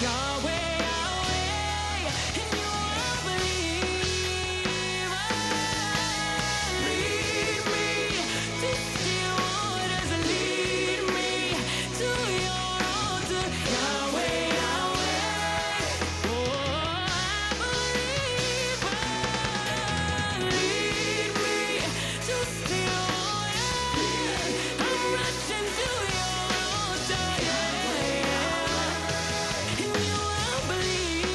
Yahweh, Yahweh, in you I believe. Lead me to still waters, lead me to your altar. Yahweh, Yahweh, oh, I believe. Lead me to still waters. I'm rushing to your altar. Yeah. In you I believe.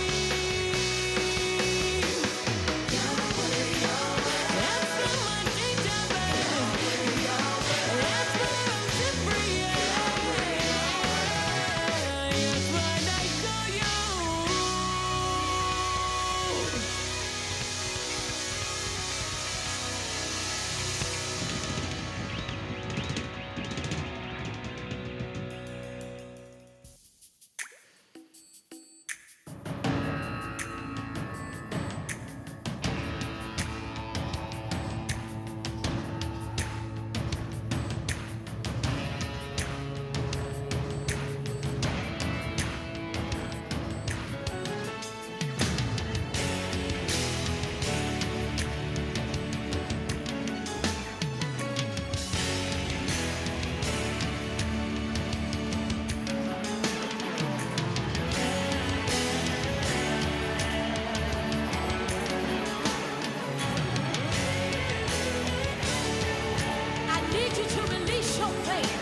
That's where my danger bed. That's where I'm to free. Yes, when I saw you. I need you to release your faith.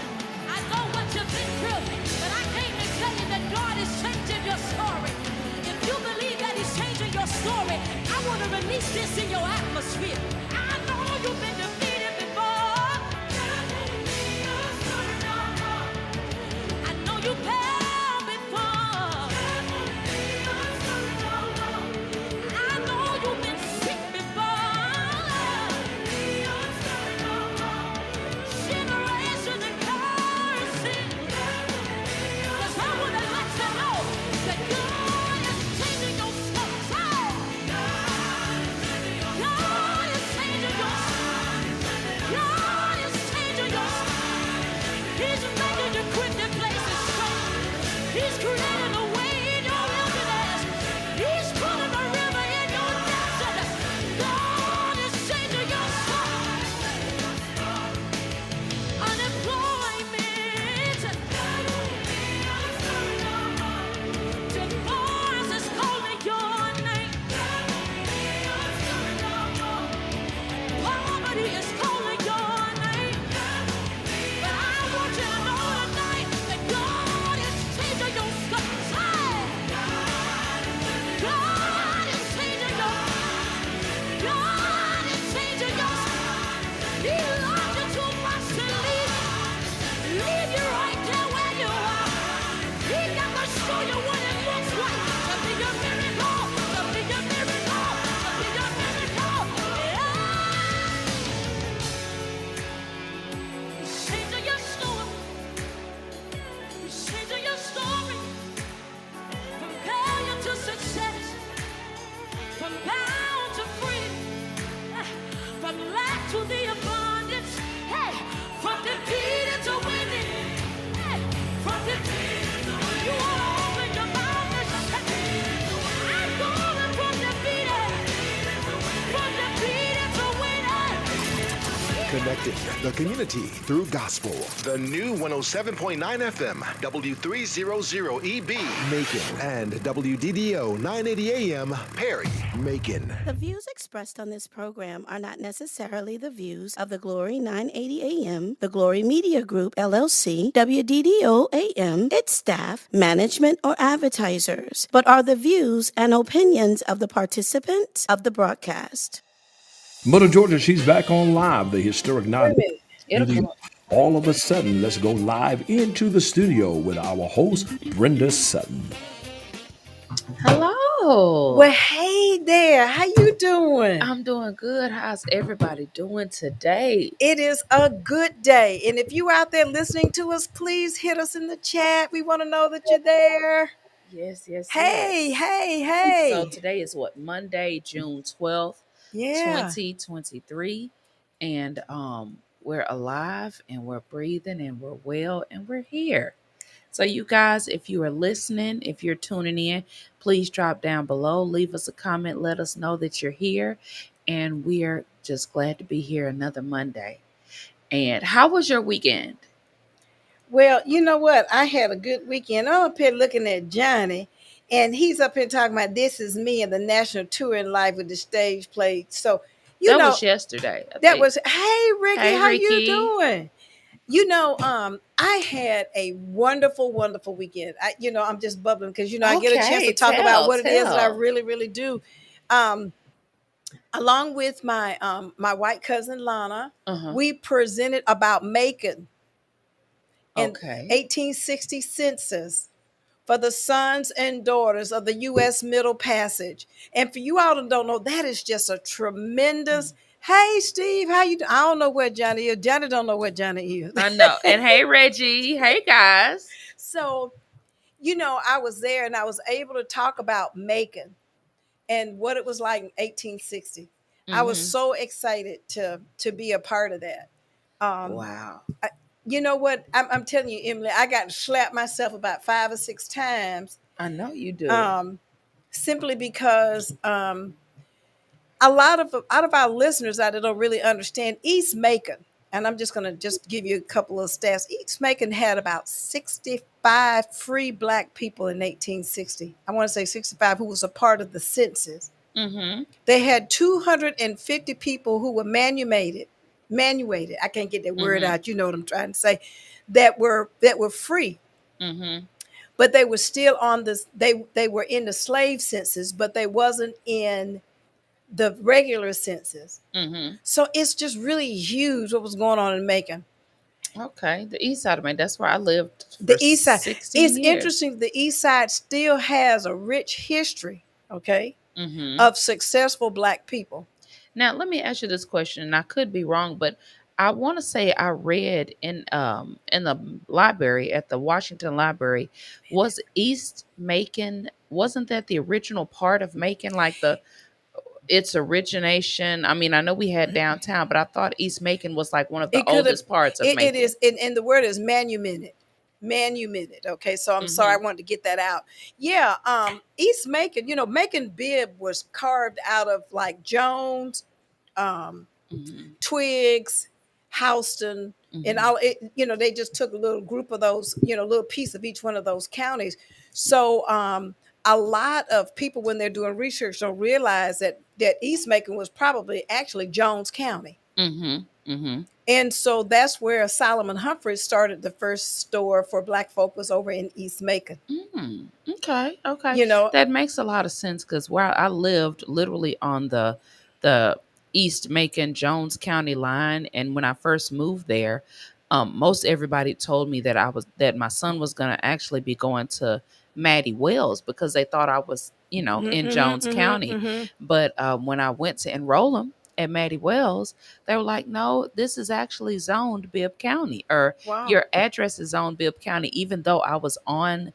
I know what you've been through, but I came to tell you that God is changing your story. If you believe that He's changing your story, I want to release this in your atmosphere. I know you've been defeated before. I know you fell before. I know you've been sick before. Generation and cursing. 'Cause I want to let you know that God is changing your story. God is changing your story. God is changing your story. He's making you quit the places straight. He's creating a way in your wilderness. He's pulling a river in your desert. God is changing your story. Unemployment. Divorce is calling your name. Poverty is calling your name. But I want you to know tonight that God is changing your story. God is changing your God is changing your He loves you too much to leave you right there where you are. He got to show you what it looks like to be a miracle, to be a miracle, to be a miracle. Yeah. He's changing your story. He's changing your story. From failure to success, from bound to free, from lack to the abundance, hey, from defeated to winning, hey, from defeated to winning. You want to open your mouth and say, I'm going from defeated to winning. Connecting the community through gospel. The new 107.9 FM, W300EB, Macon, and WDDO 980 AM, Perry, Macon. The views expressed on this program are not necessarily the views of the Glory 980 AM, the Glory Media Group, LLC, WDDO AM, its staff, management, or advertisers, but are the views and opinions of the participants of the broadcast. Mother Georgia, she's back on live, the historic Wait a 9. minute. It'll come up. All of a sudden, let's go live into the studio with our host, Brenda Sutton. Hello. Well, hey there. How you doing? I'm doing good. How's everybody doing today? It is a good day. And if you out there listening to us, please hit us in the chat. We want to know that you're there. Yes. Hey. So today is what? Monday, June 12th, Yeah. 2023. And we're alive and we're breathing and we're well and we're here. So, you guys, if you are listening, if you're tuning in, please drop down below, leave us a comment, let us know that you're here. And we are just glad to be here another Monday. And how was your weekend? Well, you know what? I had a good weekend. I'm up here looking at Johnny, and he's up here talking about this is me and the national tour in life with the stage play. So, you That know, was yesterday, I that think. was, hey Ricky, Hey, how you Ricky. doing? I had a wonderful, wonderful weekend. I'm just bubbling because I get a chance to Okay, talk about tell, what it is that I tell. really, really do. Um, Along with my white cousin Lana, Uh-huh. we presented about Macon in Okay. 1860 census for the sons and daughters of the U.S. Middle Passage. And for you all that don't know, that is just a tremendous. Hey, Steve, how you? I don't know where Johnny is. Johnny don't know where Johnny is. I know. And hey, Reggie. Hey, guys. So, I was there and I was able to talk about Macon and what it was like in 1860. I was Mm-hmm. so excited to be a part of that. Wow. You know what? I'm telling you, Emily, I got to slap myself about 5 or 6 times, I know you do. simply because a lot of out of our listeners out there don't really understand East Macon. And I'm just going to just give you a couple of stats. East Macon had about 65 free black people in 1860. I want to say 65 who was a part of the census. Mm-hmm. They had 250 people who were manumated. I can't get that word Mm-hmm. out. You know what I'm trying to say. That were free, Mm-hmm. but they were still on this. They were in the slave census, but they wasn't in the regular census. Mm-hmm. So it's just really huge what was going on in Macon. Okay. The east side of me. That's where I lived The for east side. 16 It's years. interesting. The east side still has a rich history, okay, Mm-hmm. of successful black people. Now, let me ask you this question, and I could be wrong, but I want to say I read in the library at the Washington Library, was East Macon, wasn't that the original part of Macon, like the its origination? I mean, I know we had downtown, but I thought East Macon was like one of the It could have. oldest parts of It Macon. is, and the word is manumitted. Manumitted. Okay, so I'm sorry, I Mm-hmm. wanted to get that out. Yeah, East Macon. Macon bib was carved out of like Jones, um, Mm-hmm. Twigs, Houston, and Mm-hmm. all. They just took a little group of those. A little piece of each one of those counties. So, a lot of people when they're doing research don't realize that East Macon was probably actually Jones County. Mm-hmm. Mm-hmm. And so that's where Solomon Humphreys started the first store for black folk was over in East Macon. Mm, okay, okay, You know, that makes a lot of sense because where I lived, literally on the East Macon Jones County line, and when I first moved there, most everybody told me that my son was going to actually be going to Maddie Wells because they thought I was in Jones County, but when I went to enroll him at Maddie Wells, they were like, no, this is actually zoned Bibb County, or wow. your address is zoned Bibb County, even though I was on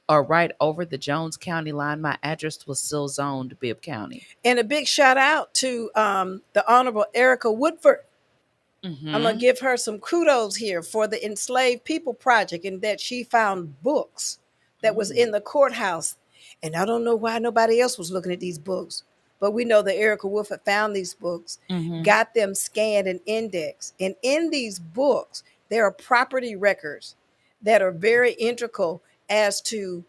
or right over the Jones County line, my address was still zoned Bibb County. And a big shout out to the Honorable Erica Woodford. I'm going to Mm-hmm. give her some kudos here for the Enslaved People Project and that she found books that was in the courthouse. And I don't know why nobody else was looking at these books, but we know that Erica Woodford found these books, Mm-hmm. got them scanned and indexed. And in these books, there are property records that are very integral as to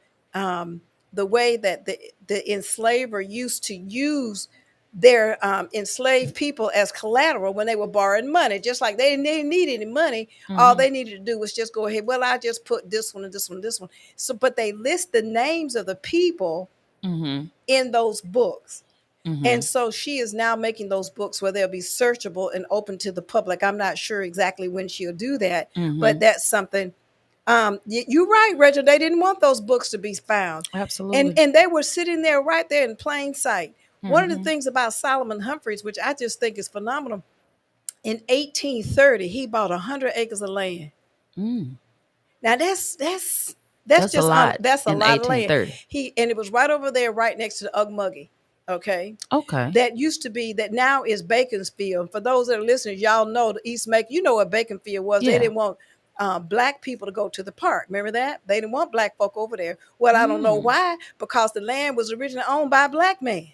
the way that the enslaver used to use their enslaved people as collateral when they were borrowing money. Just like they didn't need any money, all Mm-hmm. they needed to do was just go ahead. Well, I just put this one and this one, and this one. So, but they list the names of the people Mm-hmm. in those books. Mm-hmm. And so she is now making those books where they'll be searchable and open to the public. I'm not sure exactly when she'll do that, Mm-hmm. but that's something. You're right, Rachel. They didn't want those books to be found, and Absolutely. and they were sitting there right there in plain sight. One of the Mm-hmm. things about Solomon Humphreys, which I just think is phenomenal, in 1830 he bought 100 acres of land. Mm. Now that's That's a just lot that's a in lot of land. 1830. And it was right over there, right next to the Ugmuggy. Okay, Okay. that used to be that now is Baconsfield. For those that are listeners, y'all know the East Macon. You know what Baconfield was. They Yeah. didn't want black people to go to the park. Remember that? They didn't want black folk over there. Well, I don't know why, because the land was originally owned by a black man.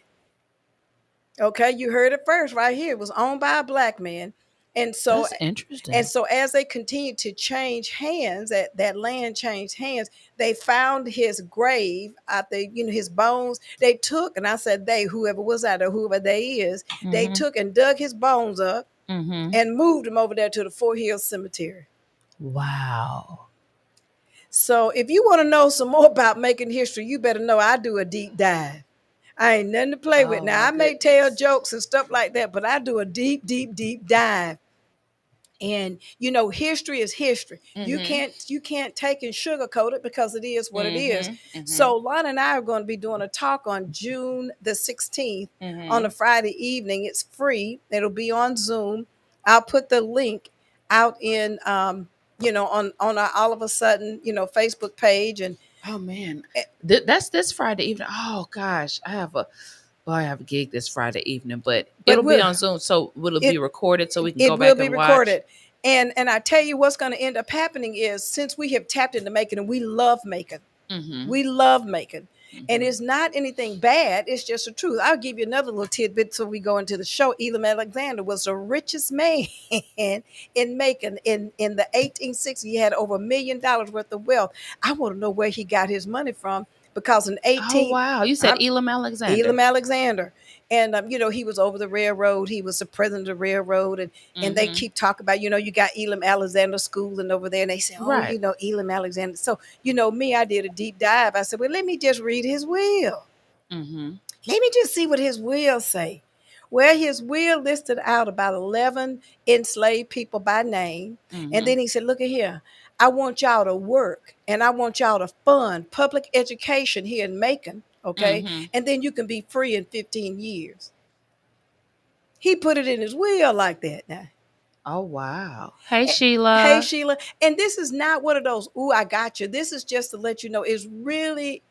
Okay, you heard it first right here. It was owned by a black man. And so That's interesting. and so as they continued to change hands, that land changed hands, they found his grave out there, his bones. They took, and I said they, whoever was out there, whoever they is, they took and dug his bones up and moved him over there to the Fort Hill Cemetery. Wow. So if you want to know some more about making history, you better know I do a deep dive. I ain't nothing to play with. Now, I may tell jokes and stuff like that, but I do a deep, deep, deep dive. And history is history. You can't take and sugarcoat it, because it is what it is. So Lana and I are going to be doing a talk on June the 16th on a Friday evening. It's free. It'll be on Zoom. I'll put the link out in on our All of a Sudden Facebook page. And Oh man, that's this Friday evening. Oh gosh, I have a gig this Friday evening, but it'll be on Zoom. So will it be recorded so we can go back and watch? It will be recorded. And I tell you what's going to end up happening is, since we have tapped into making, and we love making, we love making, and it's not anything bad. It's just the truth. I'll give you another little tidbit so we go into the show. Elam Alexander was the richest man in Macon in the 1860s. He had over $1 million worth of wealth. I want to know where he got his money from, because in 18... Oh, wow. You said Elam Alexander. Elam Alexander. And, he was over the railroad. He was the president of the railroad. And they keep talking about, you got Elam Alexander School and over there. And they say, Elam Alexander. So, me, I did a deep dive. I said, well, let me just read his will. Let me just see what his will say. Well, his will listed out about 11 enslaved people by name. And then he said, look at here. I want y'all to work, and I want y'all to fund public education here in Macon, okay? And then you can be free in 15 years. He put it in his will like that now. Oh, wow. Hey, Sheila. Hey, Sheila. And this is not one of those, ooh, I got you. This is just to let you know, it's really,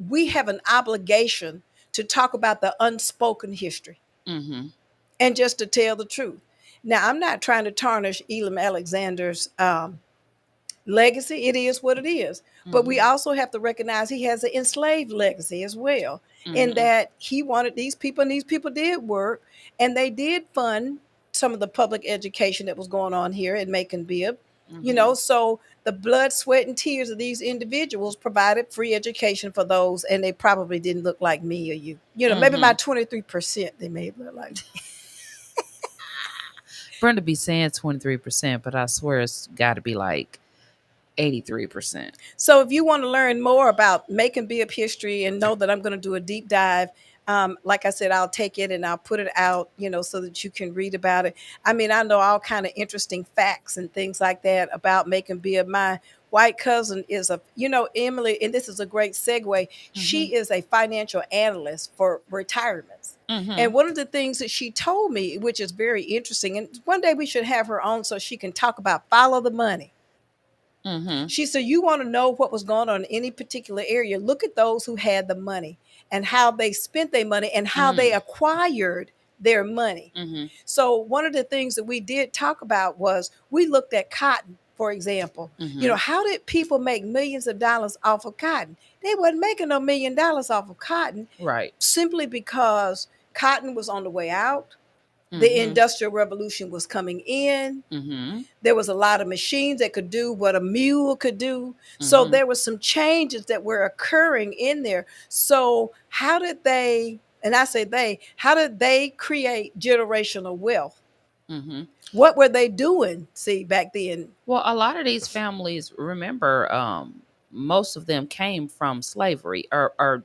we have an obligation to talk about the unspoken history and just to tell the truth. Now, I'm not trying to tarnish Elam Alexander's legacy. It is what it is. But we also have to recognize he has an enslaved legacy as well, in that he wanted these people, and these people did work, and they did fund some of the public education that was going on here in Macon-Bibb. So the blood, sweat, and tears of these individuals provided free education for those, and they probably didn't look like me or you. Maybe about 23% they may look like me. Brenda be saying 23%, but I swear it's got to be like 83%. So if you want to learn more about Macon-Bibb history and know that I'm going to do a deep dive, like I said, I'll take it and I'll put it out, so that you can read about it. I mean, I know all kind of interesting facts and things like that about Macon-Bibb. My white cousin is Emily, and this is a great segue. She is a financial analyst for retirements. And one of the things that she told me, which is very interesting, and one day we should have her on so she can talk about follow the money. She said, you want to know what was going on in any particular area, look at those who had the money and how they spent their money and how they acquired their money. So one of the things that we did talk about was, we looked at cotton, for example. How did people make millions of dollars off of cotton? They wasn't making no $1 million off of cotton. Right. Simply because cotton was on the way out. The Industrial Revolution was coming in. There was a lot of machines that could do what a mule could do. So there were some changes that were occurring in there. So how did they, and I say how did they create generational wealth? What were they doing, back then? Well, a lot of these families, remember, most of them came from slavery or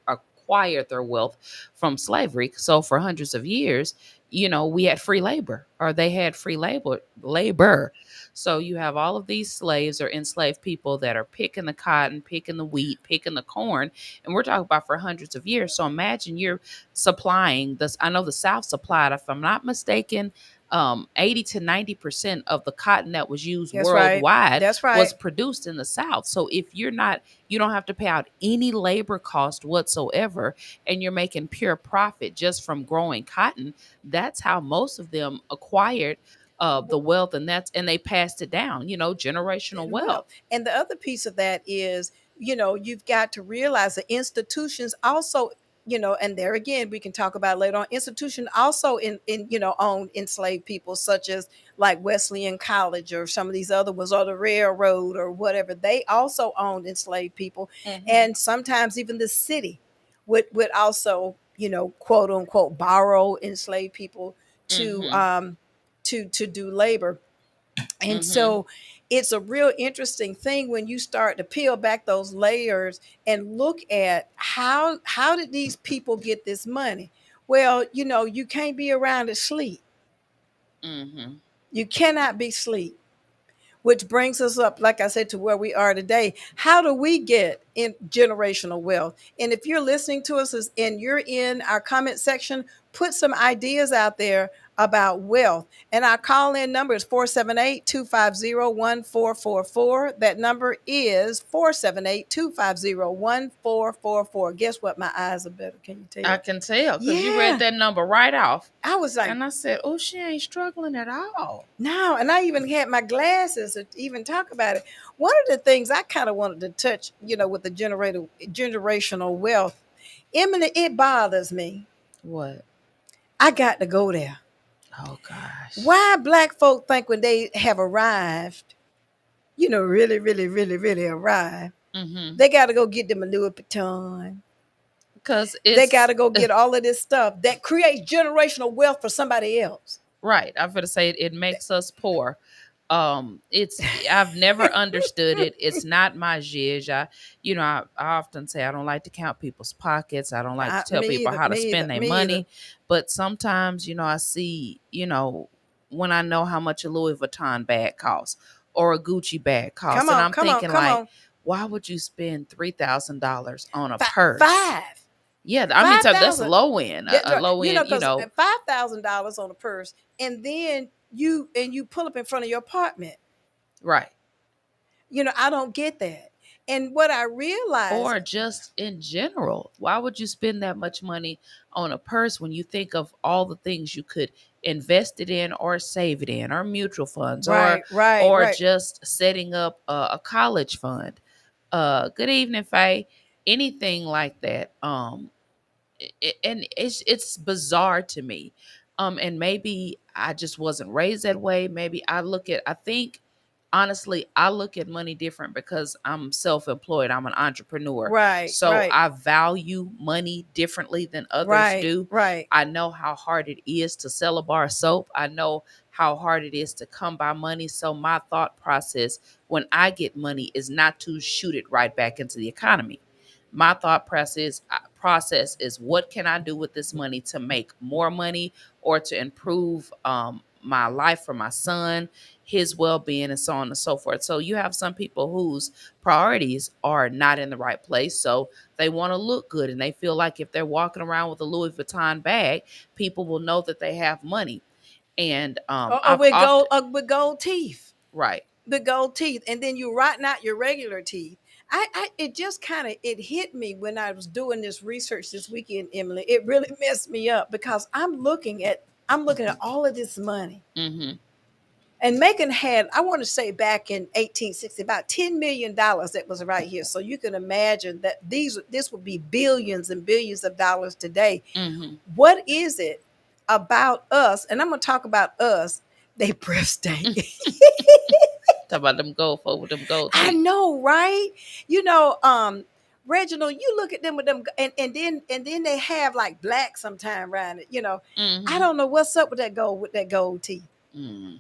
acquired their wealth from slavery. So for hundreds of years, we had free labor, or they had free labor. So you have all of these slaves or enslaved people that are picking the cotton, picking the wheat, picking the corn. And we're talking about for hundreds of years. So imagine you're supplying this. I know the South supplied, if I'm not mistaken, 80 to 90% of the cotton that was used worldwide was produced in the South. So if you don't have to pay out any labor cost whatsoever, and you're making pure profit just from growing cotton. That's how most of them acquired the wealth, and they passed it down, generational Well, wealth. and the other piece of that is, you've got to realize that institutions also, and there again, we can talk about later on, institution also own enslaved people, such as like Wesleyan College or some of these other ones, or the railroad or whatever. They also owned enslaved people. And sometimes even the city would also, quote unquote, borrow enslaved people to, to do labor. And so it's a real interesting thing when you start to peel back those layers and look at how did these people get this money? Well, you can't be around asleep. You cannot be asleep. Which brings us up, like I said, to where we are today. How do we get in generational wealth? And if you're listening to us and you're in our comment section, put some ideas out there about wealth. And our call-in number is 478-250-1444. That number is 478-250-1444. Guess what? My eyes are better. Can you tell? I can tell, because you Yeah. read that number right off. I was like, And I said, oh, she ain't struggling at all. no, and I even had my glasses to even talk about it. One of the things I kind of wanted to touch, with the generational wealth, Emily, it bothers me. What? I got to go there. Oh, gosh. Why Black folk think when they have arrived, really, really, really, really arrived, they got to go get them a Louis Vuitton. Because they got to go get all of this stuff that creates generational wealth for somebody else. Right. I'm going to say it makes us poor. I've never understood it. It's not my zhizh. I often say I don't like to count people's pockets. I don't like to tell people how to spend their money. But sometimes, I see, when I know how much a Louis Vuitton bag costs or a Gucci bag costs, and I'm thinking why would you spend $3,000 on a purse? Five. Yeah, I mean, so that's low end. A low end, $5,000 on a purse, and then you pull up in front of your apartment. Right. I don't get that. And what I realized, or just in general, why would you spend that much money on a purse when you think of all the things you could invest it in, or save it in, or mutual funds, or just setting up a college fund? Good evening, Faye. Anything like that. And it's bizarre to me. And maybe I just wasn't raised that way. Maybe honestly, I look at money different because I'm self-employed. I'm an entrepreneur. Right. So I value money differently than others do. Right. I know how hard it is to sell a bar of soap. I know how hard it is to come by money. So my thought process when I get money is not to shoot it right back into the economy. My thought process is what can I do with this money to make more money, or to improve my life for my son, his well-being, and so on and so forth. So you have some people whose priorities are not in the right place. So they want to look good, and they feel like if they're walking around with a Louis Vuitton bag, people will know that they have money. And with gold teeth. Right. The gold teeth. And then you rotten out your regular teeth. It just it hit me when I was doing this research this weekend, Emily. It really messed me up because I'm looking at all of this money. And Macon had, I want to say back in 1860, about $10 million that was right here. So you can imagine that this would be billions and billions of dollars today. What is it about us? And I'm going to talk about us. They breath stink. Talk about them gold folk with them gold teeth. I know, right? Reginald, you look at them with them, and then they have like black sometime around it. I don't know what's up with that gold teeth. And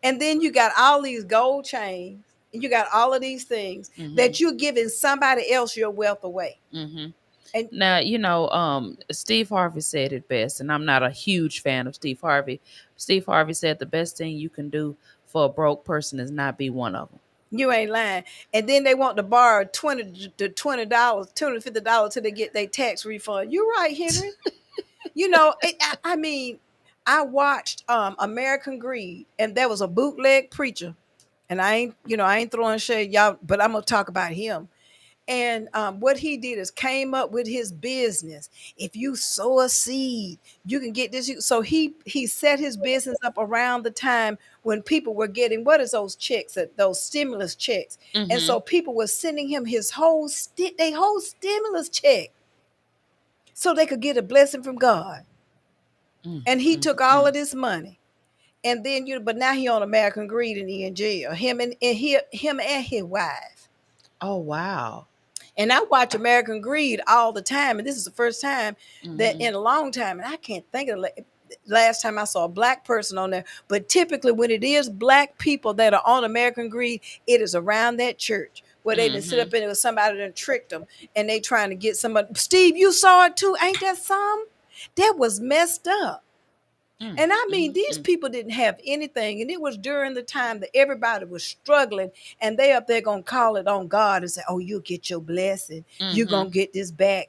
then you got all these gold chains, and you got all of these things that you're giving somebody else your wealth away. And now, Steve Harvey said it best, and I'm not a huge fan of Steve Harvey. Steve Harvey said the best thing you can do for a broke person is not be one of them. You ain't lying. And then they want to borrow $20 to $250 till they get their tax refund. You're right, Henry. I mean, I watched American Greed, and there was a bootleg preacher, and I ain't throwing shade, y'all, but I'm gonna talk about him. And what he did is came up with his business. If you sow a seed, you can get this. So he set his business up around the time when people were getting, what is those checks, those stimulus checks. And so people were sending him his whole stimulus check so they could get a blessing from God. And he took all of this money. And then but now he on American Greed and he in jail. Him and his wife. Oh, wow. And I watch American Greed all the time. And this is the first time that in a long time, and I can't think of the last time I saw a black person on there. But typically when it is black people that are on American Greed, it is around that church where they done sit up in it with somebody that tricked them. And they trying to get somebody. Steve, you saw it too. Ain't that some? That was messed up. And I mean, these people didn't have anything. And it was during the time that everybody was struggling. And they up there going to call it on God and say, oh, you'll get your blessing. You're going to get this back.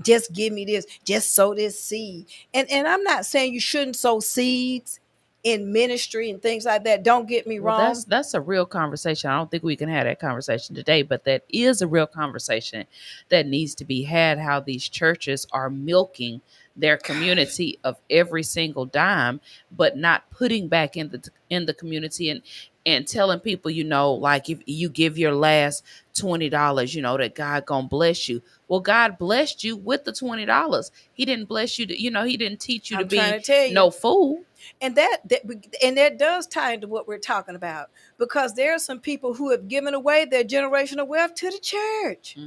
Just give me this. Just sow this seed. And I'm not saying you shouldn't sow seeds in ministry and things like that. Don't get me wrong. That's a real conversation. I don't think we can have that conversation today, but that is a real conversation that needs to be had, how these churches are milking their community of every single dime, but not putting back in the community and telling people, like if you give your last $20, that God gonna bless you. Well, God blessed you with the $20. He didn't bless you to, he didn't teach you to be no fool. And that does tie into what we're talking about, because there are some people who have given away their generational wealth to the church.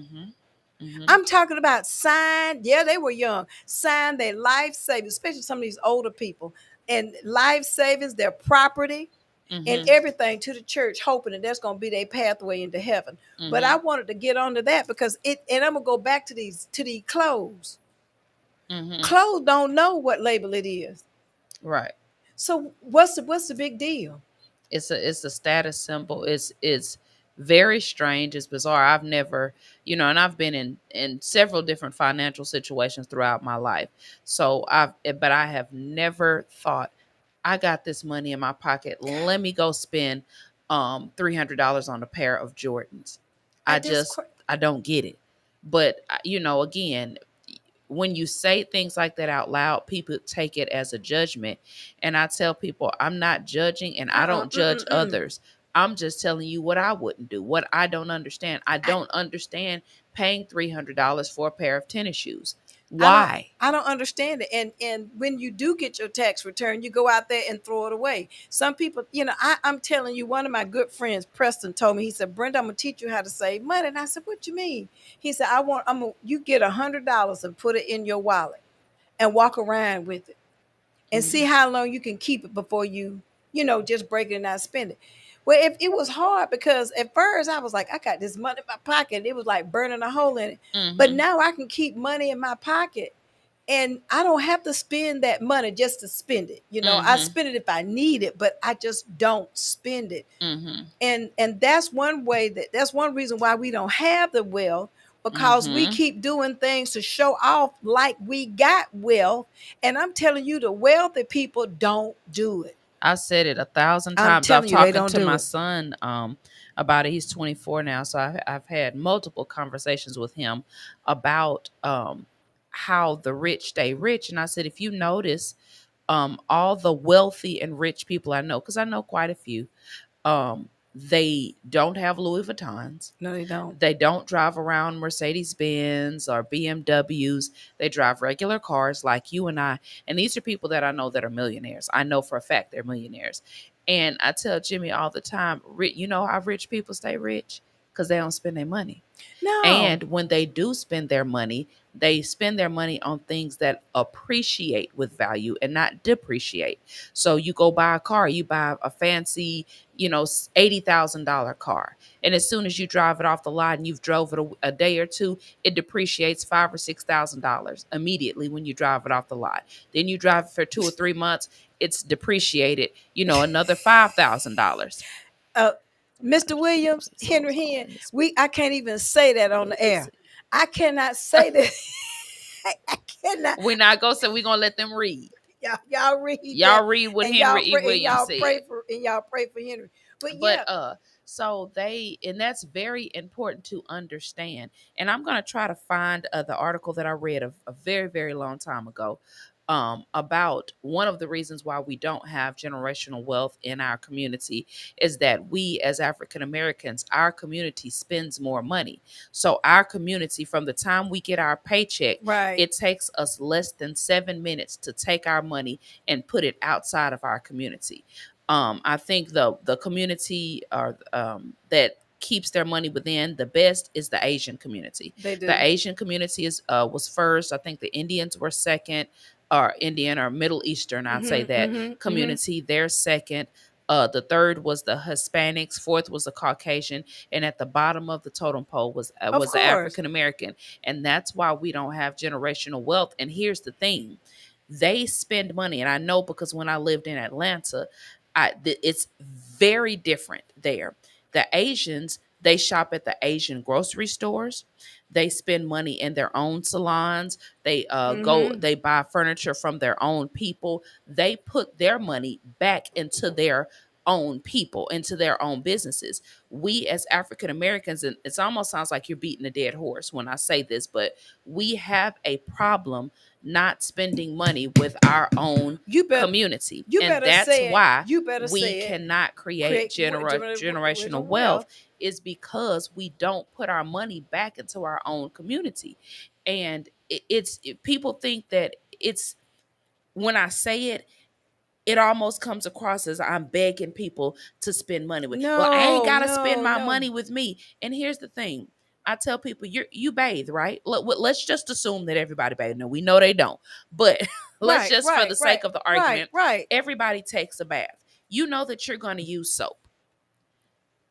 I'm talking about they were young, signed their life savings, especially some of these older people, and life savings, their property, and everything to the church, hoping that that's going to be their pathway into heaven. But I wanted to get onto that because and I'm gonna go back to these clothes. Clothes don't know what label it is, right? So what's the big deal? It's a status symbol. It's very strange. It's bizarre. I've never, and I've been in several different financial situations throughout my life. So but I have never thought, I got this money in my pocket, let me go spend $300 on a pair of Jordans. I don't get it. But again, when you say things like that out loud, people take it as a judgment. And I tell people, I'm not judging, and I don't judge others. I'm just telling you what I wouldn't do, what I don't understand. I don't understand paying $300 for a pair of tennis shoes. Why? I don't understand it. And when you do get your tax return, you go out there and throw it away. Some people, I'm telling you, one of my good friends, Preston, told me, he said, Brenda, I'm going to teach you how to save money. And I said, what you mean? He said, you get $100 and put it in your wallet and walk around with it and see how long you can keep it before you, just break it and not spend it. Well, if it was hard, because at first I was like, I got this money in my pocket. It was like burning a hole in it. But now I can keep money in my pocket and I don't have to spend that money just to spend it. I spend it if I need it, but I just don't spend it. And that's one that's one reason why we don't have the wealth, because we keep doing things to show off like we got wealth. And I'm telling you, the wealthy people don't do it. I said it 1,000 times. I've talked to my son about it. He's 24 now. So I've had multiple conversations with him about how the rich stay rich. And I said, if you notice, all the wealthy and rich people I know, because I know quite a few, they don't have Louis Vuittons. No, they don't. They don't drive around Mercedes-Benz or BMWs. They drive regular cars like you and I. And these are people that I know that are millionaires. I know for a fact they're millionaires. And I tell Jimmy all the time, you know how rich people stay rich? Because they don't spend their money. No. And when they do spend their money, they spend their money on things that appreciate with value and not depreciate. So you go buy a car, you buy a fancy, $80,000 car. And as soon as you drive it off the lot and you've drove it a day or two, it depreciates $5,000 or $6,000 immediately when you drive it off the lot. Then you drive it for 2 or 3 months, it's depreciated, another $5,000. Mr. Williams, Henry Hen, I can't even say that on the air. I cannot say that. I cannot. We're not going to say, we're going to let them read. Y'all read. Y'all read what Henry E. Williams said. Y'all pray for Henry. But So and that's very important to understand. And I'm going to try to find the article that I read a very, very long time ago about one of the reasons why we don't have generational wealth in our community is that we, as African Americans, our community spends more money. So our community, from the time we get our paycheck, Right. it takes us less than 7 minutes to take our money and put it outside of our community. I think the community that keeps their money within the best is the Asian community. They do. The Asian community was first. I think the Indians were second, or Indian or Middle Eastern. I'd say that community. They're second. The third was the Hispanics. Fourth was the Caucasian, and at the bottom of the totem pole was the course. African American. And that's why we don't have generational wealth. And here's the thing: they spend money, and I know because when I lived in Atlanta, it's very different there. The Asians, they shop at the Asian grocery stores. They spend money in their own salons. They they buy furniture from their own people. They put their money back into their own people, into their own businesses. We as African Americans, and it almost sounds like you're beating a dead horse when I say this, but we have a problem not spending money with our own community. And that's why we cannot create generational wealth, is because we don't put our money back into our own community. And people think that it's, when I say it, it almost comes across as I'm begging people to spend money with. Well, I ain't gotta spend my money with me. And here's the thing: I tell people, you bathe, right? Let's just assume that everybody bathes. No, we know they don't, but let's just for the sake of the argument, everybody takes a bath. You know that you're going to use soap.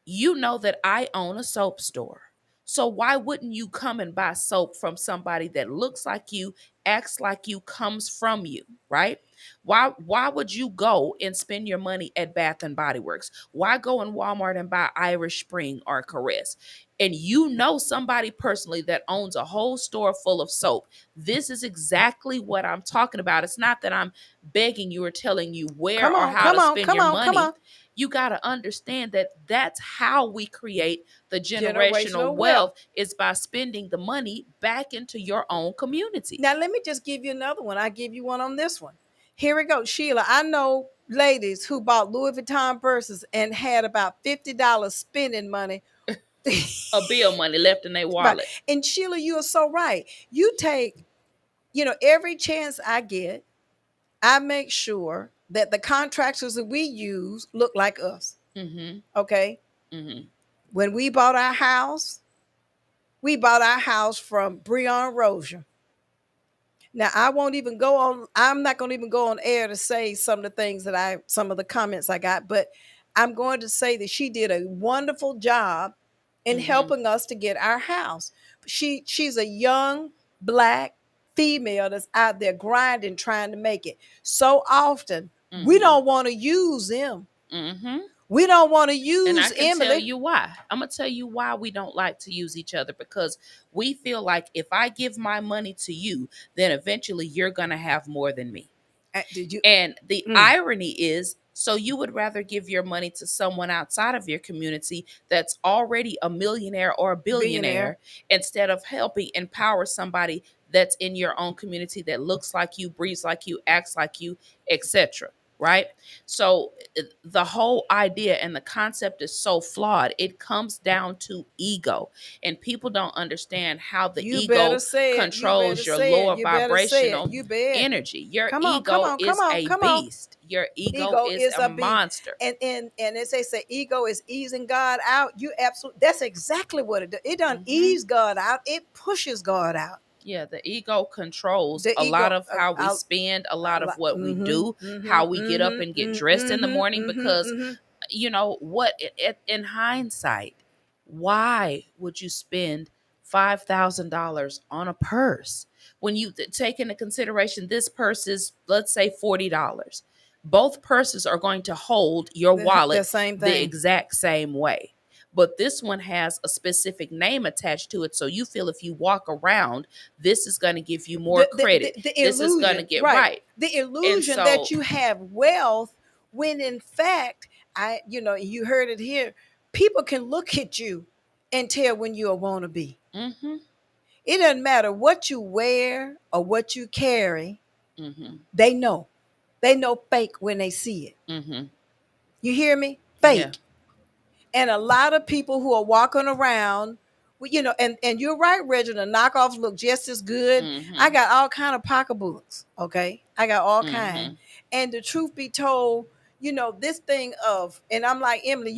You know that I own a soap store. So why wouldn't you come and buy soap from somebody that looks like you, acts like you, comes from you, right? Why would you go and spend your money at Bath and Body Works? Why go in Walmart and buy Irish Spring or Caress? And you know somebody personally that owns a whole store full of soap. This is exactly what I'm talking about. It's not that I'm begging you or telling you where or how to spend your money. You got to understand that that's how we create the generational wealth, is by spending the money back into your own community. Now, let me just give you another one. I give you one on this one. Here we go. Sheila, I know ladies who bought Louis Vuitton purses and had about $50 spending money. A bill money left in their wallet. Right. And Sheila, you are so right. You take, every chance I get, I make sure that the contractors that we use look like us. Okay. When we bought our house from Breon Rozier. Now, I'm not going to even go on air to say some of the things some of the comments I got, but I'm going to say that she did a wonderful job in helping us to get our house. She's a young Black female that's out there grinding, trying to make it. So often, we don't want to use them. We don't want to use Emily. And I can tell you why. I'm going to tell you why we don't like to use each other, because we feel like if I give my money to you, then eventually you're going to have more than me. And the irony is, so you would rather give your money to someone outside of your community that's already a millionaire or a billionaire instead of helping empower somebody that's in your own community that looks like you, breathes like you, acts like you, etc. Right? So the whole idea and the concept is so flawed. It comes down to ego, and people don't understand how the ego controls your lower vibrational energy. Your ego is a beast. Your ego is a monster. And as they say, ego is easing God out. That's exactly what it does. It doesn't ease God out. It pushes God out. Yeah, the ego controls a lot of how we spend, a lot of what we do, how we get up and get dressed in the morning, because you know what, in hindsight, why would you spend $5,000 on a purse when you take into consideration this purse is, let's say, $40? Both purses are going to hold your wallet the exact same way. But this one has a specific name attached to it. So you feel if you walk around, this is going to give you more credit. This is going to get right. The illusion that you have wealth, when in fact, you heard it here, People can look at you and tell when you're a wannabe. Mm-hmm. It doesn't matter what you wear or what you carry. Mm-hmm. They know. They know fake when they see it. Mm-hmm. You hear me? Yeah. Fake. And a lot of people who are walking around, and you're right, Reggie, the knockoffs look just as good. Mm-hmm. I got all kind of pocketbooks, okay? I got all kind. Mm-hmm. And the truth be told, this thing of, and I'm like, Emily,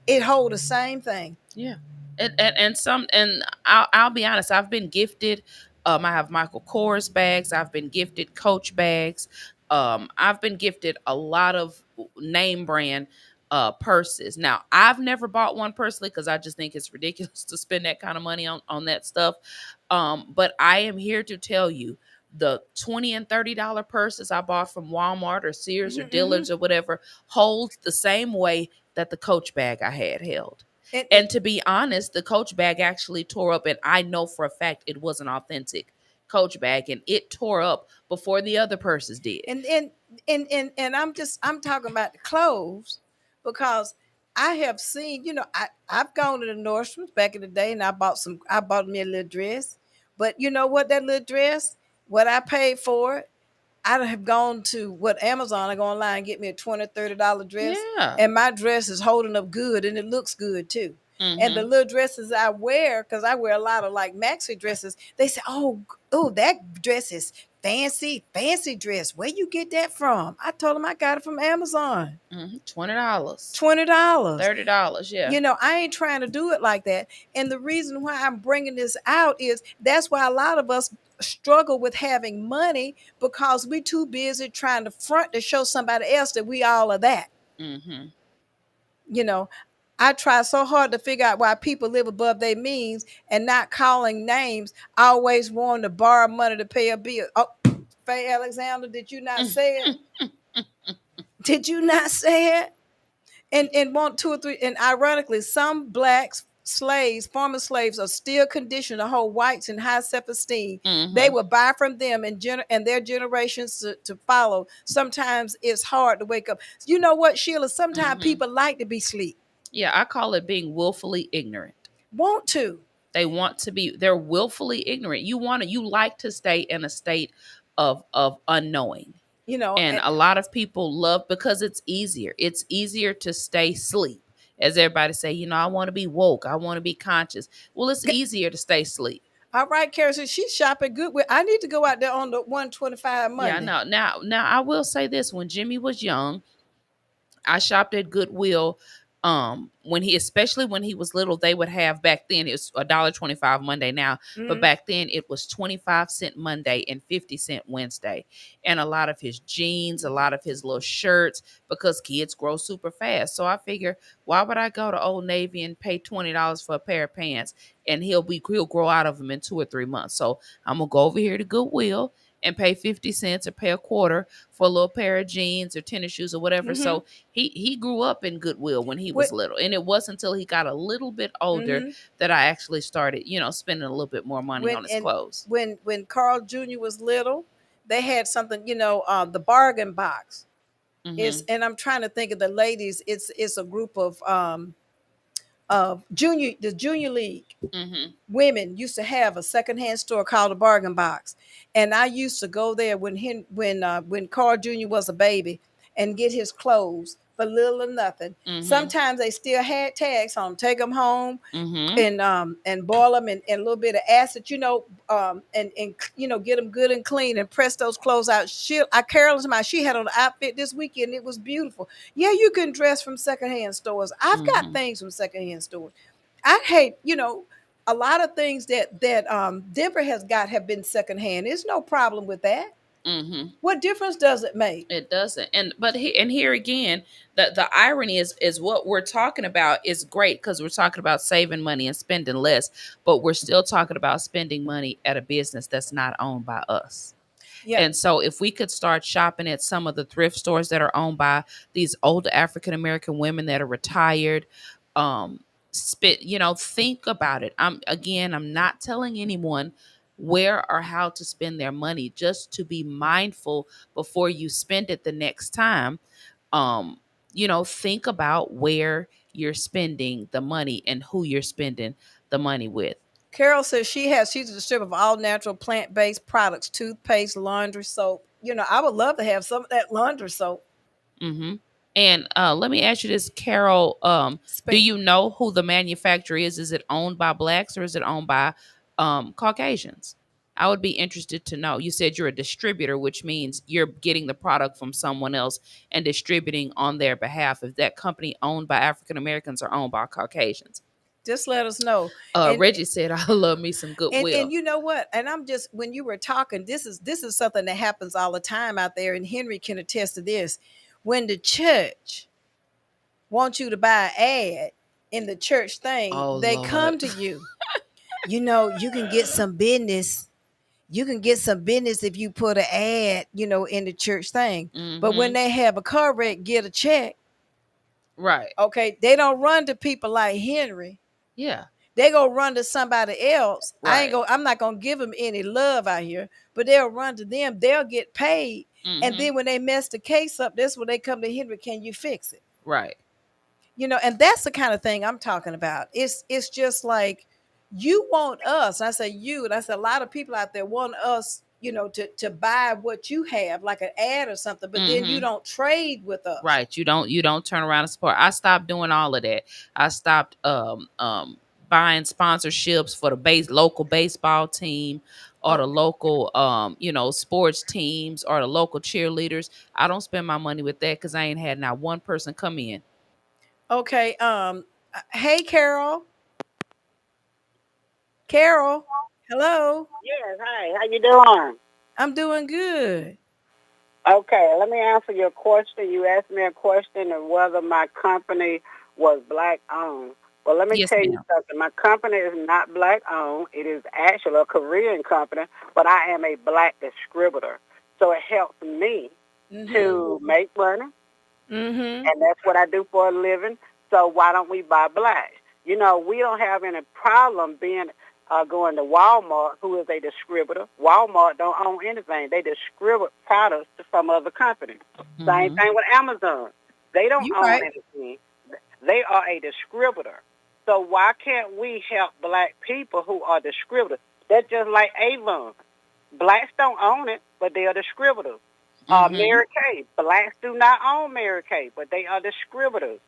it hold the same thing. Yeah. And I'll be honest, I've been gifted. I have Michael Kors bags. I've been gifted Coach bags. I've been gifted a lot of name brand purses. Now, I've never bought one personally because I just think it's ridiculous to spend that kind of money on that stuff. But I am here to tell you, the $20 and $30 purses I bought from Walmart or Sears or Dillard's or whatever holds the same way that the Coach bag I had held. And to be honest, the Coach bag actually tore up, and I know for a fact it was an authentic Coach bag, and it tore up before the other purses did. And I'm talking about the clothes, because I have seen, I've gone to the Nordstrom's back in the day and I bought me a little dress. But you know what, that little dress, what I paid for it, I'd have gone to Amazon. I go online and get me a $20, $30 dress. Yeah. And my dress is holding up good and it looks good too. Mm-hmm. And the little dresses I wear, because I wear a lot of like maxi dresses, they say, oh, that dress is fancy dress. Where you get that from? I told them I got it from Amazon. $20. $20. $30, yeah. I ain't trying to do it like that. And the reason why I'm bringing this out is that's why a lot of us struggle with having money, because we too busy trying to front to show somebody else that we all are that. Mm-hmm. I try so hard to figure out why people live above their means and not calling names, always wanting to borrow money to pay a bill. Oh, Faye Alexander, did you not say it? Did you not say it? And want 2 or 3, and ironically, some blacks, slaves, former slaves, are still conditioned to hold whites in high self-esteem. Mm-hmm. They will buy from them and their generations to follow. Sometimes it's hard to wake up. You know what, Sheila? Sometimes people like to be asleep. Yeah, I call it being willfully ignorant. Want to. They're willfully ignorant. You like to stay in a state of unknowing. And a lot of people love, because it's easier. It's easier to stay asleep. As everybody say, I want to be woke. I want to be conscious. Well, it's easier to stay asleep. All right, Karen, so she's shopping Goodwill. I need to go out there on the 125 Monday. Yeah, no. Now I will say this: when Jimmy was young, I shopped at Goodwill. Especially when he was little, they would have, back then it was $1.25 Monday now, but back then it was 25-cent Monday and 50-cent Wednesday. And a lot of his jeans, a lot of his little shirts, because kids grow super fast. So I figure, why would I go to Old Navy and pay $20 for a pair of pants, and he'll grow out of them in 2 or 3 months? So I'm gonna go over here to Goodwill and pay 50 cents or pay a quarter for a little pair of jeans or tennis shoes or whatever. So he grew up in Goodwill when he was little. And it wasn't until he got a little bit older that I actually started, spending a little bit more money on his clothes. When Carl Jr. was little, they had something, the bargain box. And I'm trying to think of the ladies. It's a group of the junior league women used to have a secondhand store called a bargain box, and I used to go there when Carl Jr. was a baby and get his clothes for little or nothing. Sometimes they still had tags on them. Take them home and boil them in a little bit of acid, and get them good and clean and press those clothes out. Carolyn's mind, she had on an outfit this weekend. It was beautiful. Yeah, you can dress from secondhand stores. I've got things from secondhand stores. I hate, a lot of things that Denver has got have been secondhand. There's no problem with that. What difference does it make? It doesn't. And here again, the irony is what we're talking about is great, because we're talking about saving money and spending less, but we're still talking about spending money at a business that's not owned by us. Yeah. And so if we could start shopping at some of the thrift stores that are owned by these older African American women that are retired, think about it. I'm not telling anyone where or how to spend their money, just to be mindful before you spend it the next time. Think about where you're spending the money and who you're spending the money with. Carol says she's a distributor of all natural plant-based products, toothpaste, laundry soap. I would love to have some of that laundry soap. Mm-hmm. And let me ask you this, Carol. Do Spend you know who the manufacturer is? Is it owned by blacks or is it owned by Caucasians? I would be interested to know. You said you're a distributor, which means you're getting the product from someone else and distributing on their behalf. Is that company owned by African Americans or owned by Caucasians? Just let us know. And Reggie said, "I love me some and goodwill." you know what? And I'm just when you were talking, this is something that happens all the time out there, and Henry can attest to this. When the church wants you to buy an ad in the church thing, Oh they Lord. come to you. You can get some business. You can get some business if you put an ad, in the church thing. But when Mm-hmm. they have a car wreck, get a check. Right. Okay, they don't run to people like Henry. Yeah. They go run to somebody else. Right. I'm not gonna give them any love out here, but they'll run to them. They'll get paid, and Mm-hmm. then when they mess the case up, that's when they come to Henry. Can you fix it? Right. And that's the kind of thing I'm talking about. It's just like you want us. And I say you, and I said a lot of people out there want us, to buy what you have, like an ad or something, but then you Mm-hmm. don't trade with us. Right. You don't turn around and support. I stopped doing all of that. I stopped buying sponsorships for the local baseball team or the Oh, local sports teams or the local cheerleaders. I don't spend my money with that because I ain't had not one person come in. okay. Hey, Carol. Carol. Hello. Yes, hi. How you doing? I'm doing good. Okay, let me answer your question. You asked me a question of whether my company was black owned. Well, let me Yes, tell you ma'am. something. My company is not black owned. It is actually a Korean company, but I am a black distributor. So it helps me Mm-hmm. to make money, Mm-hmm. and that's what I do for a living. So why don't we buy black? We don't have any problem being going to Walmart, who is a distributor. Walmart don't own anything; they distribute products from other companies. Same Mm-hmm. thing with Amazon; they don't You own right. anything; they are a distributor. So why can't we help black people who are distributors? That's just like Avon. Blacks don't own it, but they are distributors. Mm-hmm. Mary Kay. Blacks do not own Mary Kay, but they are distributors.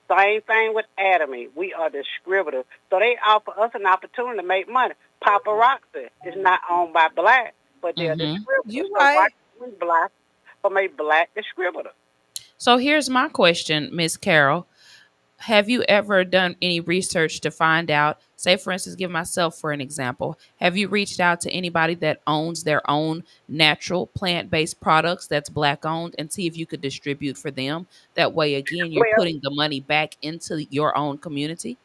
Same thing with Atomy. We are distributors. So they offer us an opportunity to make money. Paparazzi is not owned by black, but they're Mm-hmm. distributors. You So why right. can't we black from a black distributor? So here's my question, Miss Carol. Have you ever done any research to find out, say for instance, give myself for an example, have you reached out to anybody that owns their own natural plant-based products that's black owned and see if you could distribute for them? That way again you're Well, putting the money back into your own community.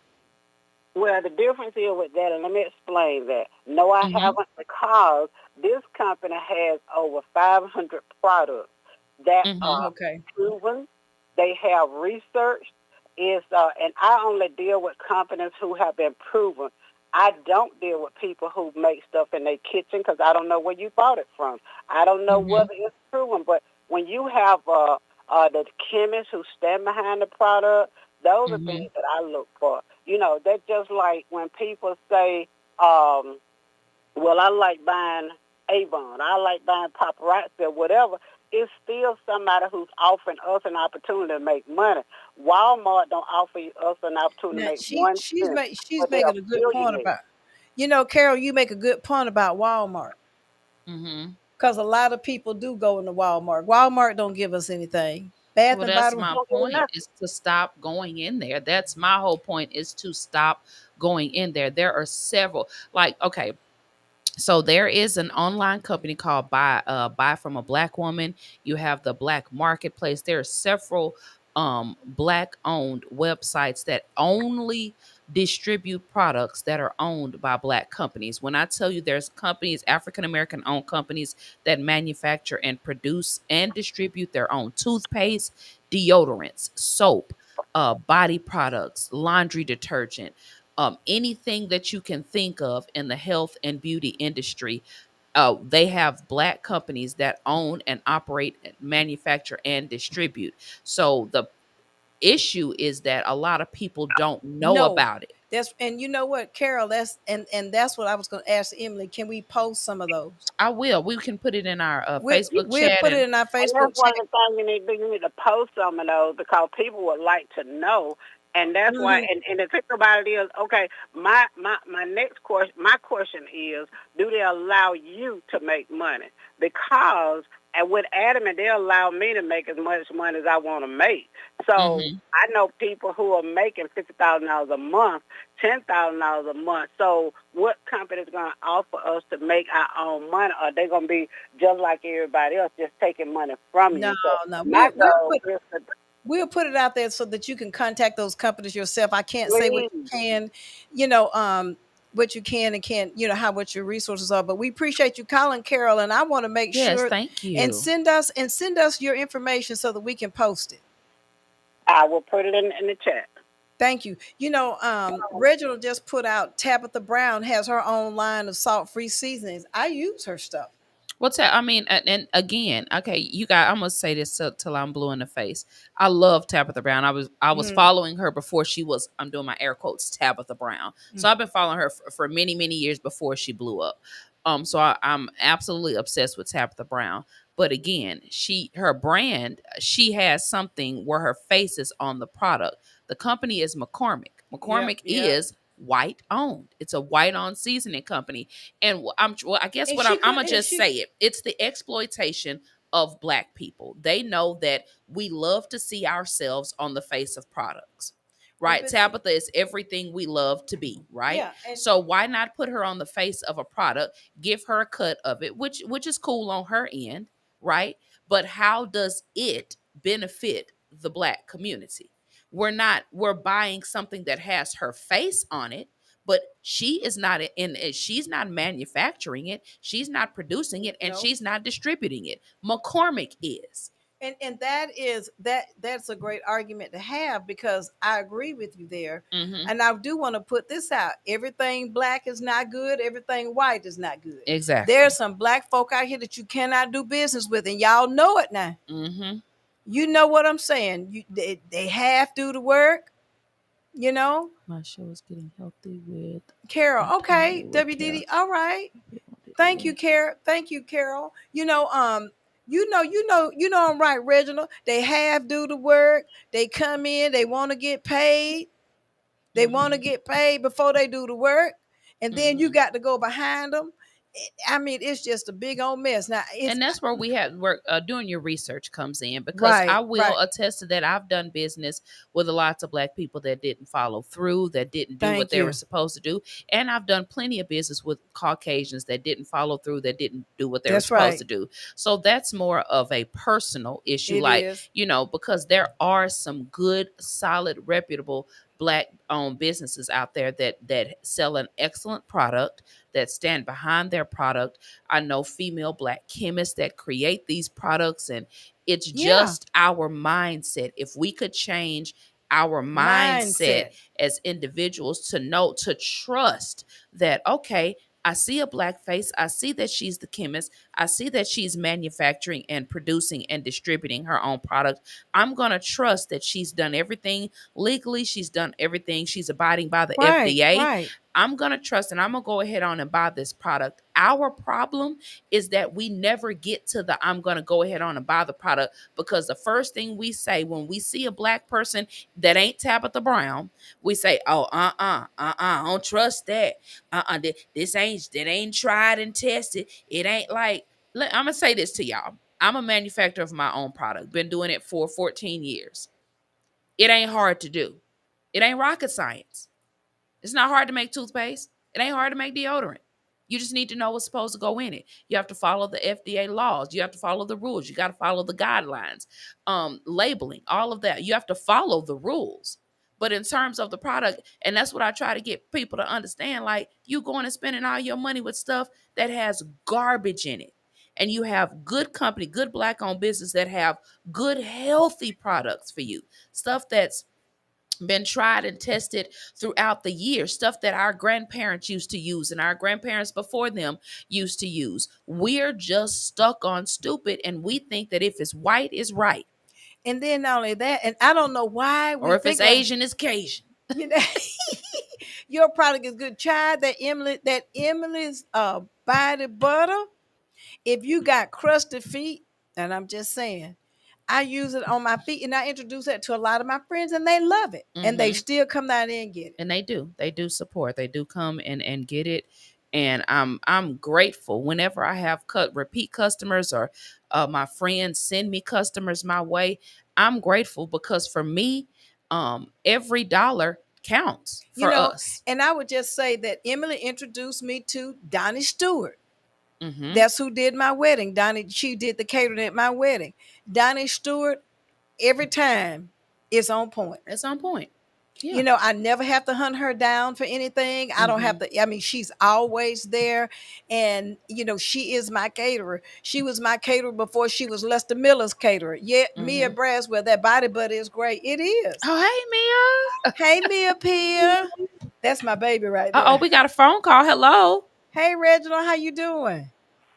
Well, the difference is with that, and let me explain that. No, I Mhm. haven't, because this company has over 500 products that Mhm. are Okay. proven. They have research. And I only deal with companies who have been proven. I don't deal with people who make stuff in their kitchen because I don't know where you bought it from. I don't know Mhm. whether it's proven. But when you have the chemists who stand behind the product, those are Mhm. things that I look for. That's just like when people say, um, well, I like buying Avon, I like buying paparazzi or whatever. It's still somebody who's offering us an opportunity to make money. Walmart don't offer us an opportunity to Now make 1 cent, she's but they're making a good point billionaires. about. Carol, you make a good point about Walmart. Mhm. Because a lot of people do go into Walmart. Walmart don't give us anything. Bath Well, and that's Body my Don't do point nothing. is to stop going in there. That's my whole point is to stop going in there. There are several, like, okay, so there is an online company called Buy from a Black Woman. You have the Black Marketplace. There are several black owned websites that only distribute products that are owned by black companies. When I tell you there's companies, African American owned companies that manufacture and produce and distribute their own toothpaste, deodorants, soap, body products, laundry detergent, anything that you can think of in the health and beauty industry. They have black companies that own and operate, manufacture, and distribute. So issue is that a lot of people don't know No, about it. and you know what, Carol, that's what I was going to ask Emily. Can we post some of those? I will. We can put it in our We'll, Facebook we'll chat, put it and in our And Facebook that's one chat. of the things you need to do. You need to post some of those because people would like to know. And that's why, and the thing about it is, okay, my next question, my question is, do they allow you to make money? Because and with Adamant, they allow me to make as much money as I want to make. So I know people who are making $50,000 a month, $10,000 a month. So what company is going to offer us to make our own money? Or are they going to be just like everybody else, just taking money from No, you? So no. my goal is to We'll put it out there so that you can contact those companies yourself. I can't say what you please. can, what you can and can't, what your resources are. But we appreciate you calling, Carol, and I want to make yes, sure thank you. and send us your information so that we can post it. I will put it in the chat. Thank you. Reginald just put out Tabitha Brown has her own line of salt-free seasonings. I use her stuff. What's that? I mean, and again, okay, you guys, I'm gonna say this till I'm blue in the face. I love Tabitha Brown. I was following her before she was. I'm doing my air quotes, Tabitha Brown. So I've been following her for many years before she blew up. So I'm absolutely obsessed with Tabitha Brown. But again, her brand, she has something where her face is on the product. The company is McCormick. McCormick is white owned. It's a white owned seasoning company. And I guess And what she I'm gonna put- and just she- say it. It's the exploitation of Black people. They know that we love to see ourselves on the face of products. Right? but- Tabitha is everything we love to be, right? Yeah, and- So why not put her on the face of a product, give her a cut of it, which is cool on her end, right? But how does it benefit the Black community? We're buying something that has her face on it, but she is not she's not manufacturing it, she's not producing it, and she's not distributing it. McCormick is. And that's a great argument to have, because I agree with you there. And I do want to put this out. Everything Black is not good, everything white is not good. Exactly. There's some Black folk out here that you cannot do business with, and y'all know it now. You know what I'm saying? They half do the work, My show is getting healthy with Carol. Okay, WDD. All right. Thank you, Carol. Thank you, Carol. I'm right, Reginald. They half do the work. They come in, they want to get paid. They want to get paid before they do the work. And then you got to go behind them. I mean, it's just a big old mess. Now, and that's where we have work doing your research comes in, because I will attest to that. I've done business with lots of Black people that didn't follow through, that didn't do what they were supposed to do, and I've done plenty of business with Caucasians that didn't follow through, that didn't do what they were supposed to do. So that's more of a personal issue, because there are some good, solid, reputable Black owned businesses out there that sell an excellent product, that stand behind their product. I know female Black chemists that create these products, and it's just our mindset. If we could change our mindset as individuals to trust that, okay, I see a Black face, I see that she's the chemist, I see that she's manufacturing and producing and distributing her own product. I'm going to trust that she's done everything legally, she's done everything, she's abiding by the FDA. I'm going to trust, and I'm going to go ahead on and buy this product. Our problem is that we never get to the I'm going to go ahead on and buy the product, because the first thing we say when we see a Black person that ain't Tabitha Brown, we say, oh, I don't trust that. That ain't tried and tested. It ain't like, I'm going to say this to y'all. I'm a manufacturer of my own product. Been doing it for 14 years. It ain't hard to do. It ain't rocket science. It's not hard to make toothpaste. It ain't hard to make deodorant. You just need to know what's supposed to go in it. You have to follow the FDA laws. You have to follow the rules. You got to follow the guidelines, labeling, all of that. You have to follow the rules. But in terms of the product, and that's what I try to get people to understand, like, you going and spending all your money with stuff that has garbage in it. And you have good company, good Black-owned business that have good, healthy products for you. Stuff that's been tried and tested throughout the years, stuff that our grandparents used to use and our grandparents before them used to use. We're just stuck on stupid, and we think that if it's white, it's right. And then not only that, and I don't know why we Or if think it's Asian, it's Cajun. you know, your product is good. Try Emily's body butter. If you got crusty feet, and I'm just saying, I use it on my feet, and I introduce that to a lot of my friends, and they love it, and they still come down there and get it. And they do support, they do come and get it. And I'm grateful whenever I have repeat customers, or my friends send me customers my way. I'm grateful because for me, every dollar counts for us. And I would just say that Emily introduced me to Donnie Stewart. Mm-hmm. That's who did my wedding. Donnie, she did the catering at my wedding. Donnie Stewart, every time, is on point. It's on point. Yeah. I never have to hunt her down for anything. I don't have to. I mean, she's always there. And, she is my caterer. She was my caterer before she was Lester Miller's caterer. Yeah, Mia Braswell, that body butter is great. It is. Oh, hey, Mia. Hey, Mia Pia. That's my baby right there. Oh, we got a phone call. Hello. Hey, Reginald, how you doing?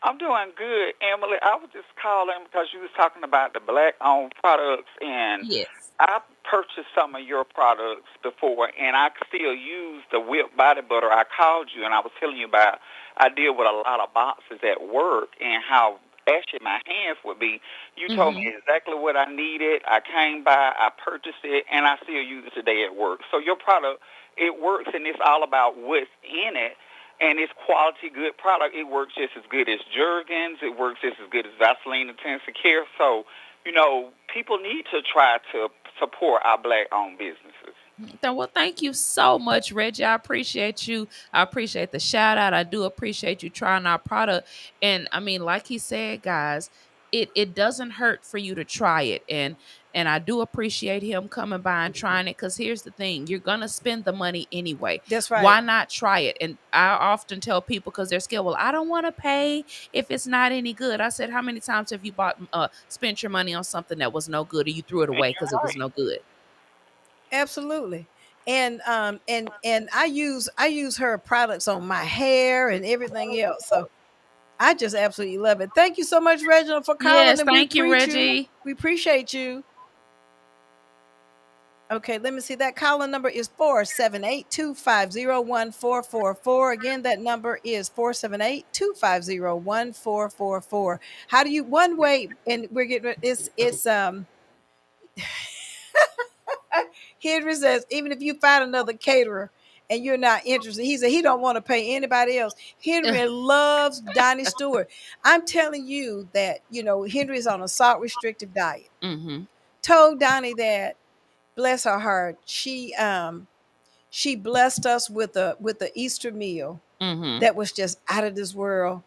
I'm doing good, Emily. I was just calling because you was talking about the black-owned products, and yes, I purchased some of your products before, and I still use the whipped body butter. I called you, and I was telling you about I deal with a lot of boxes at work and how ashy my hands would be. You told me exactly what I needed. I came by, I purchased it, and I still use it today at work. So your product, it works, and it's all about what's in it. And it's quality, good product. It works just as good as Jergens. It works just as good as Vaseline Intensive Care. So, people need to try to support our black-owned businesses. Well, thank you so much, Reggie. I appreciate you. I appreciate the shout out. I do appreciate you trying our product. And I mean, like he said, guys, it doesn't hurt for you to try it. And I do appreciate him coming by and trying it, because here's the thing, you're gonna spend the money anyway. That's right. Why not try it? And I often tell people, because they're scared, well, I don't want to pay if it's not any good. I said, how many times have you spent your money on something that was no good, or you threw it away because it was no good? Absolutely. And I use her products on my hair and everything else. So I just absolutely love it. Thank you so much, Reginald, for calling. Yes, thank you, Reggie. We appreciate you. Okay, let me see. That calling number is 478-250-1444. Again, that number is 478-250-1444. How do you, one way, and we're getting, it's Henry says, even if you find another caterer and you're not interested, he said he don't want to pay anybody else. Henry loves Donnie Stewart. I'm telling you that, Henry's on a salt restrictive diet. Told Donnie that, bless her heart, she blessed us with a Easter meal that was just out of this world,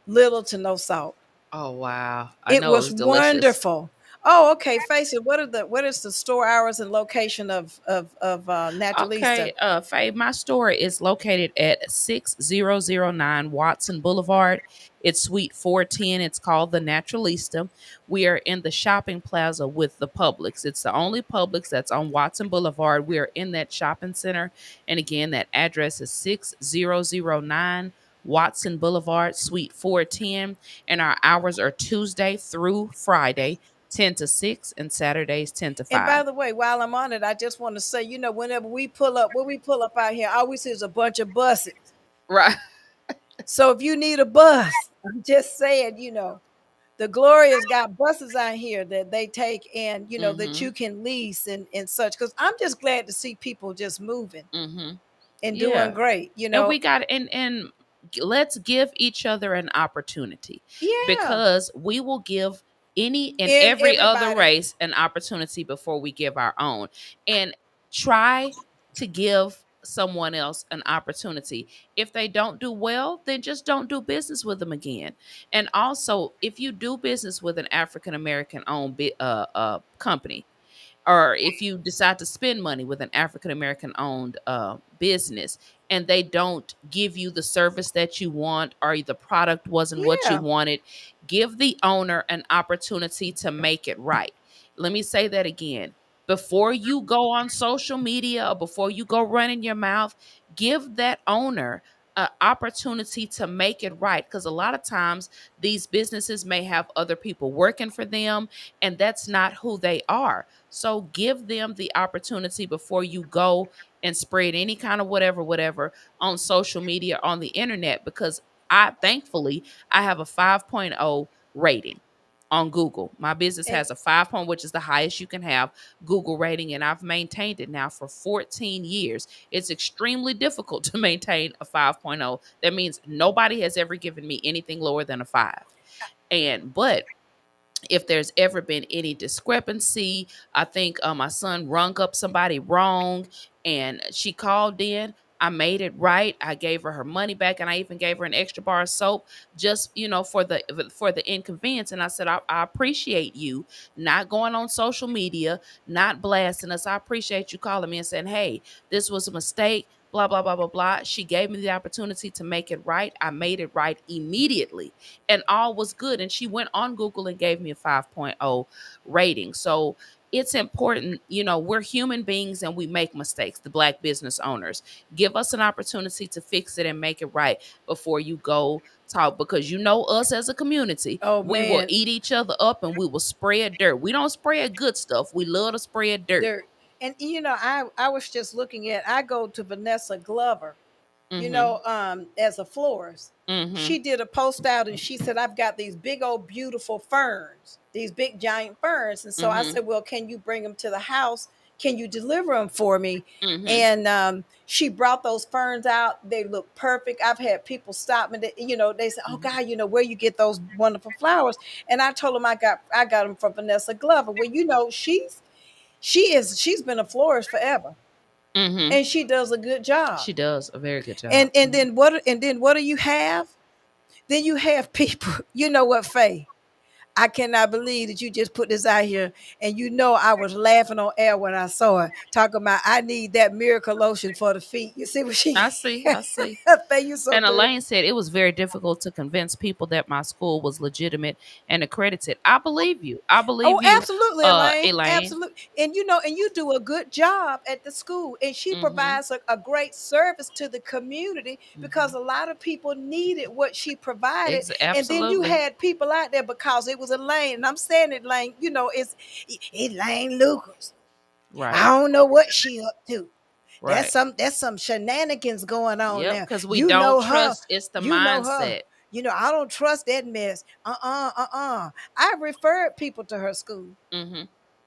little to no salt. Oh wow! It was wonderful. Oh, okay. Face it. What is the store hours and location of Naturalista? Okay, Faye, my store is located at 6009 Watson Boulevard. It's Suite 410. It's called the Naturalista. We are in the shopping plaza with the Publix. It's the only Publix that's on Watson Boulevard. We are in that shopping center. And again, that address is 6009 Watson Boulevard, Suite 410. And our hours are Tuesday through Friday, 10 to 6, and Saturdays 10 to 5. And by the way, while I'm on it, I just want to say, whenever we pull up out here, all we see is a bunch of buses. Right. So if you need a bus, I'm just saying, the Gloria's got buses out here that they take, and that you can lease and such. Because I'm just glad to see people just moving and doing great. And we got and let's give each other an opportunity. Yeah. Because we will give any and every other race an opportunity before we give our own. And try to give someone else an opportunity. If they don't do well, then just don't do business with them again. And also, if you do business with an African American owned company, or if you decide to spend money with an African American owned business, and they don't give you the service that you want, or the product wasn't what you wanted, give the owner an opportunity to make it right. Let me say that again. Before you go on social media, or before you go running your mouth, give that owner an opportunity to make it right, because a lot of times these businesses may have other people working for them, and that's not who they are. So give them the opportunity before you go and spread any kind of whatever on social media, on the internet, because I thankfully I have a 5.0 rating on Google. My business And has a 5 point, which is the highest you can have Google rating, and I've maintained it now for 14 years. It's extremely difficult to maintain a 5.0. That means nobody has ever given me anything lower than a 5. But if there's ever been any discrepancy, I think my son rung up somebody wrong, and she called in. I made it right. I gave her money back, and I even gave her an extra bar of soap, just for the inconvenience. And I said, I appreciate you not going on social media, not blasting us. I appreciate you calling me and saying, hey, this was a mistake. Blah blah blah blah blah. She gave me the opportunity to make it right. I made it right immediately, and all was good. And she went on Google and gave me a 5.0 rating. So it's important, we're human beings and we make mistakes. The Black business owners, give us an opportunity to fix it and make it right before you go talk, because us as a community, oh we will man, eat each other up and we will spread dirt. We don't spread good stuff. We love to spread dirt. there. And I was just looking at. I go to Vanessa Glover, Mm-hmm. as a florist. Mm-hmm. She did a post out and she said, I've got these big old beautiful ferns, these big giant ferns. And so I Mm-hmm. said, well, can you bring them to the house? Can you deliver them for me? Mm-hmm. And she brought those ferns out. They look perfect. I've had people stop me. They said, "Oh God, where you get those wonderful flowers?" And I told them I got them from Vanessa Glover. Well, she's been a florist forever, Mm-hmm. and she does a good job. She does a very good job. And then what do you have? Then you have people. You know what, Faye? I cannot believe that you just put this out here. And I was laughing on air when I saw it, talking about I need that miracle lotion for the feet. You see what she I see. Faye, you so And good. Elaine said it was very difficult to convince people that my school was legitimate and accredited. I believe you. I believe Oh, you, absolutely, Elaine. Elaine. Absolutely. And you do a good job at the school. And she provides a great service to the community, because a lot of people needed what she provided. And then you Absolutely. had people out there, because it was Elaine. And I'm saying it, Elaine, it's Elaine Lucas. Right. I don't know what she up to. Right. That's some shenanigans going on Yep, now. because we don't her. trust. It's the Know her. mindset. I don't trust that mess. I referred people to her school. Mm-hmm.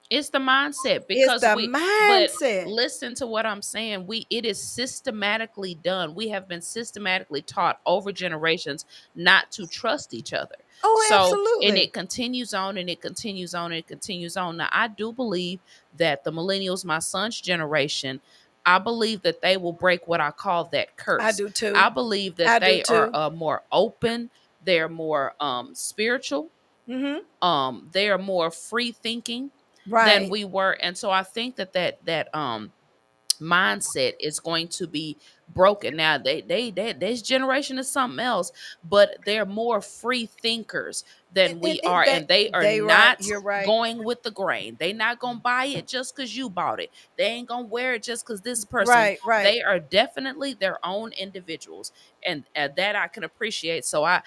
It's the mindset, It's because the but mindset. listen to what I'm saying. It is systematically done. We have been systematically taught over generations not to trust each other. Oh, So, absolutely. and it continues on and it continues on and it continues on. Now, I do believe that the millennials, my son's generation, I believe that they will break what I call that curse. I do too. I believe that they are more open. They're more spiritual. Mm-hmm. They are more free thinking than we were. And so I think that mindset is going to be broken. Now this generation is something else, but they're more free thinkers than we are, and they are not You're right. going with the grain. They not gonna buy it just because you bought it. They ain't gonna wear it just because this person. Right. They are definitely their own individuals, and that I can appreciate. So I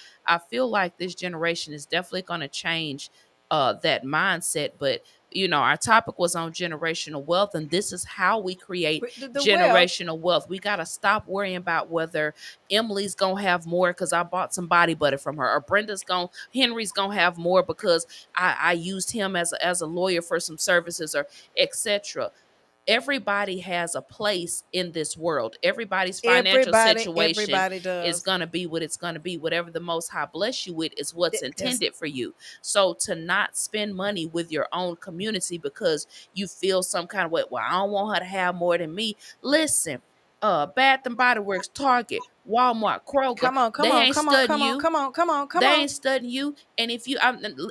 feel like this generation is definitely going to change that mindset. But our topic was on generational wealth, and this is how we create The generational wealth. We got to stop worrying about whether Emily's gonna have more because I bought some body butter from her, or Henry's gonna have more because I used him as a lawyer for some services, or etc. Everybody has a place in this world. Everybody's financial situation is going to be what it's going to be. Whatever the Most High bless you with is what's intended for you. So to not spend money with your own community because you feel some kind of way, well, I don't want her to have more than me. Listen, Bath and Body Works, Target, Walmart, Kroger, they ain't studying you. Come on. They ain't studying you. And if you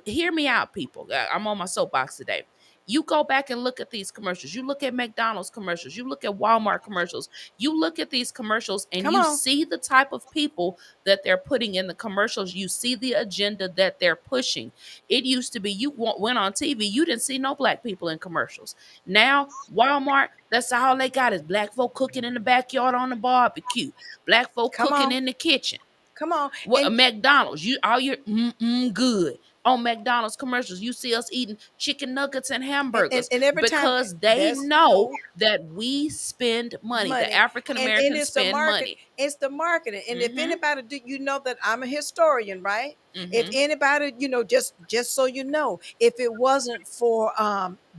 hear me out, people, I'm on my soapbox today. You go back and look at these commercials. You look at McDonald's commercials. You look at Walmart commercials. You look at these commercials and Come you on. see the type of people that they're putting in the commercials. You see the agenda that they're pushing. It used to be you went on TV, you didn't see no black people in commercials. Now, Walmart, that's all they got is black folk cooking in the backyard on the barbecue, black folk Come cooking on. in the kitchen. Come on. What And McDonald's, you all your good on McDonald's commercials. You see us eating chicken nuggets and hamburgers and every time because they there's know that we spend money. The money, African and Americans it's the spend market, money. it's the marketing. And if Mm-hmm. anybody do, you know that I'm a historian, right? If Mm-hmm. anybody, just so you know, if it wasn't for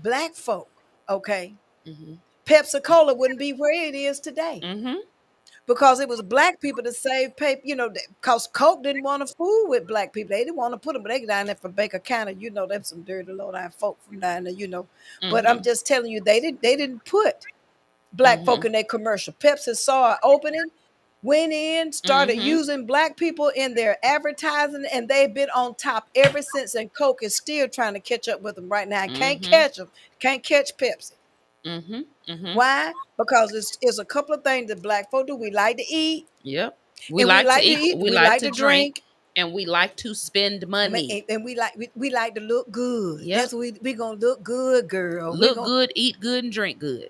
black folk, okay, Mm-hmm. Pepsi Cola wouldn't be where it is today. Mm-hmm. Because it was black people to save paper, because Coke didn't want to fool with black people. They didn't want to put them, but they down there from Baker County, them some dirty low down folk from down there. But I'm Mm-hmm. just telling you, they didn't put black folk Mm-hmm. in their commercial. Pepsi saw an opening, went in, started Mm-hmm. using black people in their advertising, and they've been on top ever since. And Coke is still trying to catch up with them right now. Can't Mm-hmm. catch them. Can't catch Pepsi. Mm-hmm. Mm-hmm. Why? Because it's a couple of things that black folk do. We like to eat, Yep. We and we like to like to eat, eat. we We like like to to drink, drink, and we like to spend money. and we like to look good. Yep. That's what we gonna look good, girl. We Look gonna good, eat good, and drink good.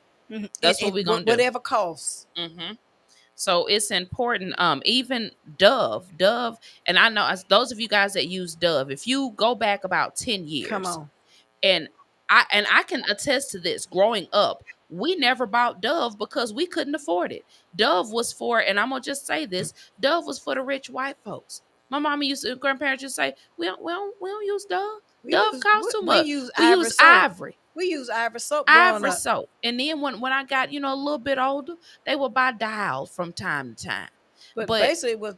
That's what we're gonna do. whatever costs. Mm-hmm. So it's important. Even Dove, and I know as those of you guys that use Dove, if you go back about 10 Come years, on. and I can attest to this, growing up, we never bought Dove because we couldn't afford it. Dove was for, and I'm gonna just say this, Dove was for the rich white folks. My mama used to, grandparents used to say, we don't use Dove. Dove costs too much. Use We Ivory use soap. Ivory. We use Ivory soap growing Ivory up. soap. And then when I got, a little bit older, they would buy Dial from time to time. But But basically,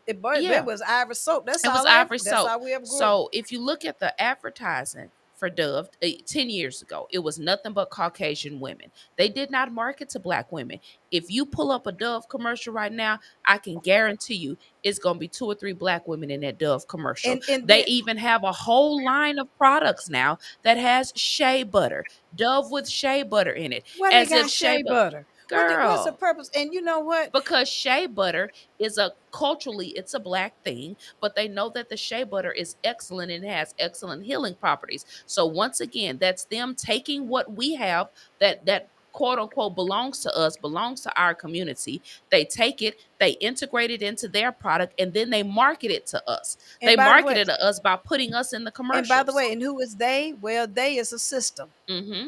yeah, it was Ivory soap. it was Ivory That's soap. all we ever grew up. So if you look at the advertising for Dove 10 years ago, it was nothing but Caucasian women. They did not market to black women. If you pull up a Dove commercial right now, I can guarantee you it's going to be 2 or 3 black women in that Dove commercial. And They then, even have a whole line of products now that has shea butter, Dove with shea butter in it. why they As if got shea butter, butter? What's the girl, purpose? And you know what? because shea butter is it's a black thing, but they know that the shea butter is excellent and it has excellent healing properties. So once again, that's them taking what we have that quote unquote belongs to us, belongs to our community. They take it, they integrate it into their product, and then they market it to us. And They by the market way, it to us by putting us in the and by the commercials. way, and who is they? Well, they is a system. Mm-hmm.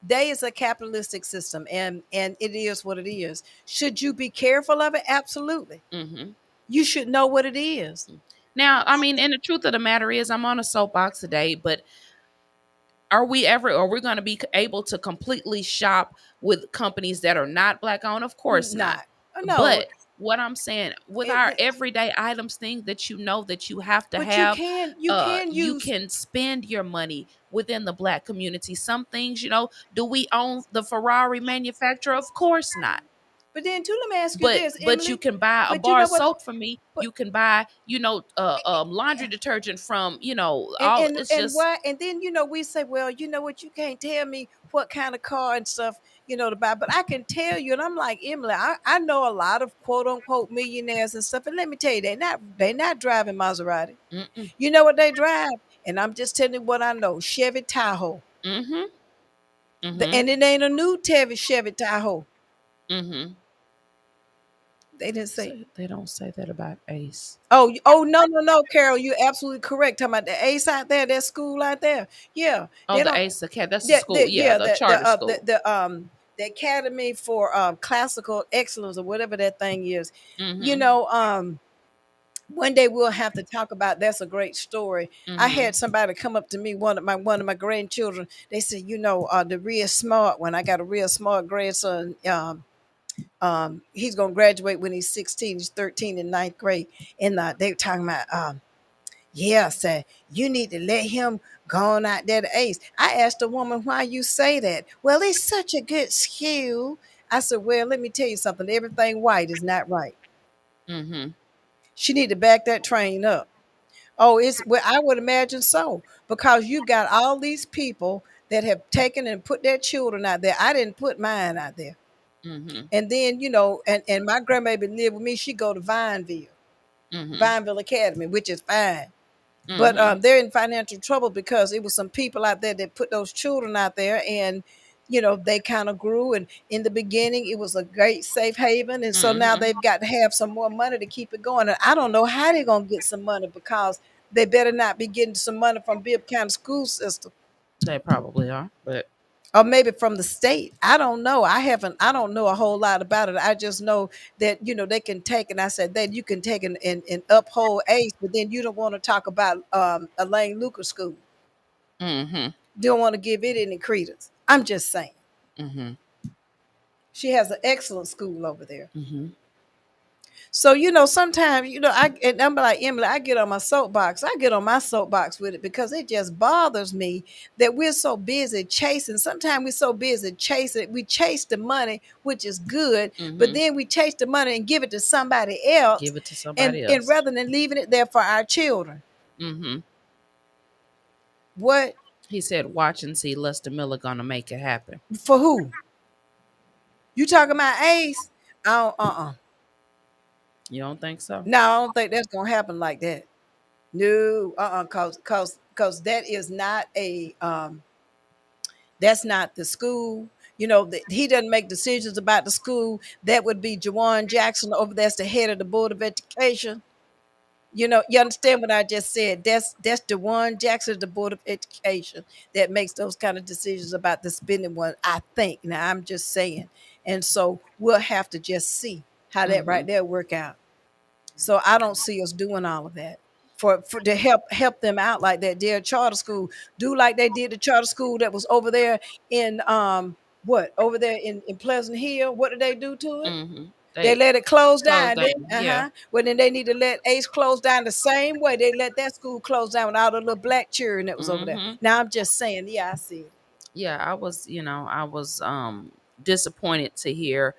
They is a capitalistic system, and it is what it is. Should you be careful of it? Absolutely. Mm-hmm. You should know what it is. Now, I mean, and the truth of the matter is, I'm on a soapbox today, but are we going to be able to completely shop with companies that are not black owned? Of course not. No. But what I'm saying, with our It- everyday items, thing that that you have to But have, you you can spend your money within the black community. Some things, do we own the Ferrari manufacturer? Of course not. But then too, let me ask you this, But you Emily. can buy a But you bar know of what? soap from me. But- You can buy, laundry detergent from, all. It's And just why? And then we say, well, you know what? You can't tell me what kind of car and stuff to buy, but I can tell you. And I'm like, Emily, I know a lot of quote unquote millionaires and stuff, and let me tell you, they not driving Maserati. mm-mm, You know what they drive? And I'm just telling you what I know: Chevy Tahoe. mm-hmm, And it ain't a new Chevy Tahoe. mm-hmm. They didn't say. They don't say that about Ace. Oh, no, Carol, you're absolutely correct. Talking about the Ace out there, that school out there. Yeah. Oh, they the don't- Ace Academy. That's the school. Yeah, the charter school. The Academy for Classical Excellence, or whatever that thing is. Mhm. One day we'll have to talk about. That's a great story. I Mhm. had somebody come up to me, one of my grandchildren. They said, the real smart one. I got a real smart grandson. He's gonna graduate when he's 16. He's 13 in ninth grade, and they were talking about yeah, sir, you need to let him go on out there to Ace. I asked the woman why you say that. Well, it's such a good school. I said, well, let me tell you something. Everything white is not right. Mhm. She need to back that train up. Oh, I would imagine so, because you got all these people that have taken and put their children out there. I didn't put mine out there. Mm-hmm. And then, you know, and my grandbaby lived with me. She go to Mm-hmm. Vineville Academy, which is fine. But Mm-hmm. they're in financial trouble because it was some people out there that put those children out there, and you know they kind of grew. And in the beginning, it was a great safe haven, and so now Mm-hmm. they've got to have some more money to keep it going. And I don't know how they're gonna get some money because they better not be getting some money from Bibb County school system, They probably are, but or maybe from the state. I don't know. I don't know a whole lot about it. I just know that, you know, they can take, and I said that you can take and uphold ACE, but then you don't want to talk about Elaine Lucas School. mm-hmm. Don't want to give it any credence. I'm just saying. Mm-hmm. She has an excellent school over there. Mm-hmm. So, you know, sometimes, you know, I'm like Emily, I get on my soapbox. I get on my soapbox with it because it just bothers me that we're so busy chasing. Sometimes we're so busy chasing. We chase the money, which is good, but Mm-hmm. then we chase the money and give it to somebody else. Give it to And somebody else. rather than leaving it there for our children. Mm-hmm. What? He said, "Watch and see, Lester Miller gonna make it happen." For who? You talking about Ace? I don't, You don't think so? No, I don't think that's gonna happen like that. No, cause that is not a that's not the school. You know, he doesn't make decisions about the school. That would be Jawan Jackson over there's the head of the Board of Education. You know, you understand what I just said? That's Jawan Jackson, the Board of Education, that makes those kind of decisions about the spending one, I think. Now I'm just saying. And so we'll have to just see how that Mm-hmm. right there work out. So I don't see us doing all of that for to help them out like that. Their charter school, do like they did the charter school that was over there in what over there in Pleasant Hill. What did they do to it? Mm-hmm. They They let it close closed down. down. Yeah. Well, then they need to let Ace close down the same way they let that school close down with all the little black children that was over there. Mm-hmm. Now I'm just saying, yeah, I see it. Yeah, I was disappointed to hear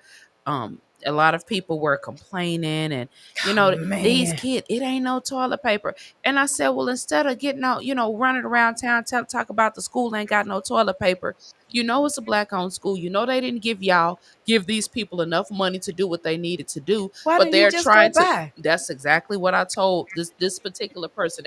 a lot of people were complaining, and Oh these man. kids, it ain't no toilet paper. And I said, well, instead of getting out, running around town talk about the school ain't got no toilet paper, it's a black owned school, they didn't give these people enough money to do what they needed to do, Why but didn't you they're just go trying to. by? That's exactly what I told this particular person.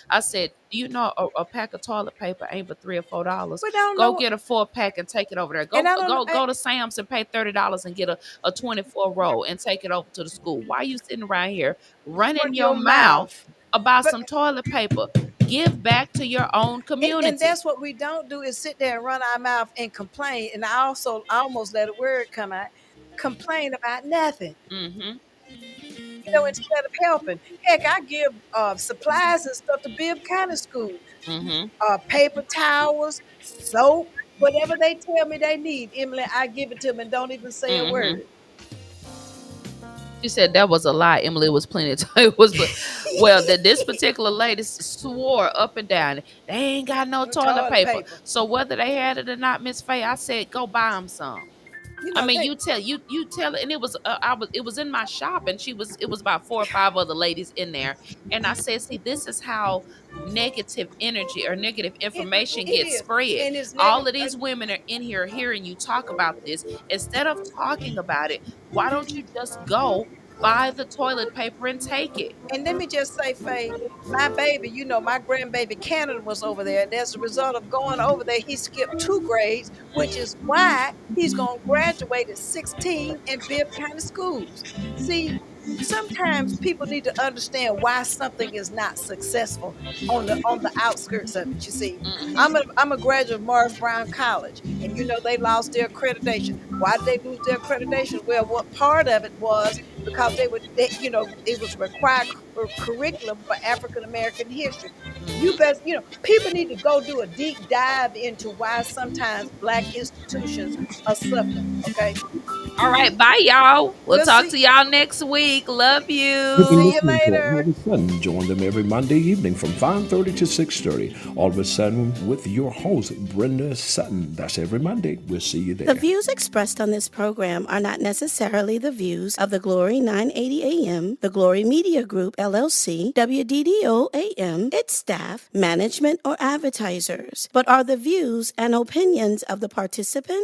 I said, a pack of toilet paper ain't but $3 or $4. We don't Go know. get a 4-pack and take it over there. And Go I don't know. go to Sam's and pay $30 and get a 24 roll and take it over to the school. Why are you sitting around here running your Your mouth mouth. about But some toilet paper? Give back to your own and community. that's what we don't do is sit there and run our mouth and complain. And I almost let a word come out, complain about nothing. Mm-hmm. You know, instead of helping. Heck, I give supplies and stuff to Bibb County School. Mm-hmm. Paper towels, soap, whatever they tell me they need. Emily, I give it to them and don't even say a Mm-hmm. word. She said that was a lie. Emily was plenty of time. Well, that this particular lady swore up and down they ain't got no toilet Toilet paper. paper. So whether they had it or not, Miss Faye, I said go buy them some. You I know, mean, they you tell it, and it was in my shop, and it was about 4 or 5 other ladies in there, and I said, see, this is how negative energy or negative information it gets is. spread. And it's All negative. of these women are in here hearing you talk about this. Instead of talking about it, why don't you just go buy the toilet paper and take it? And let me just say, Faye, my baby, you know, my grandbaby Canada was over there. And as a result of going over there, he skipped 2 grades, which is why he's going to graduate at 16 in Bibb County schools. See, sometimes people need to understand why something is not successful on the outskirts of it. You see, Mm-hmm. I'm a graduate of Morris Brown College, and you know they lost their accreditation. Why did they lose their accreditation? Well, what part of it was because you know, it was required curriculum for African American history. You best, you know, people need to go do a deep dive into why sometimes black institutions are suffering. Okay, All right, bye, y'all. We'll We'll talk see. to y'all next week. Love You've been See you. you listening to All later. of a Sudden. Join them every Monday evening from 5:30 to 6:30. All of a Sudden with your host, Brenda Sutton. That's every Monday. We'll see you there. The views expressed on this program are not necessarily the views of the Glory 980 AM, the Glory Media Group, LLC, WDDO AM, its staff, management, or advertisers, but are the views and opinions of the participant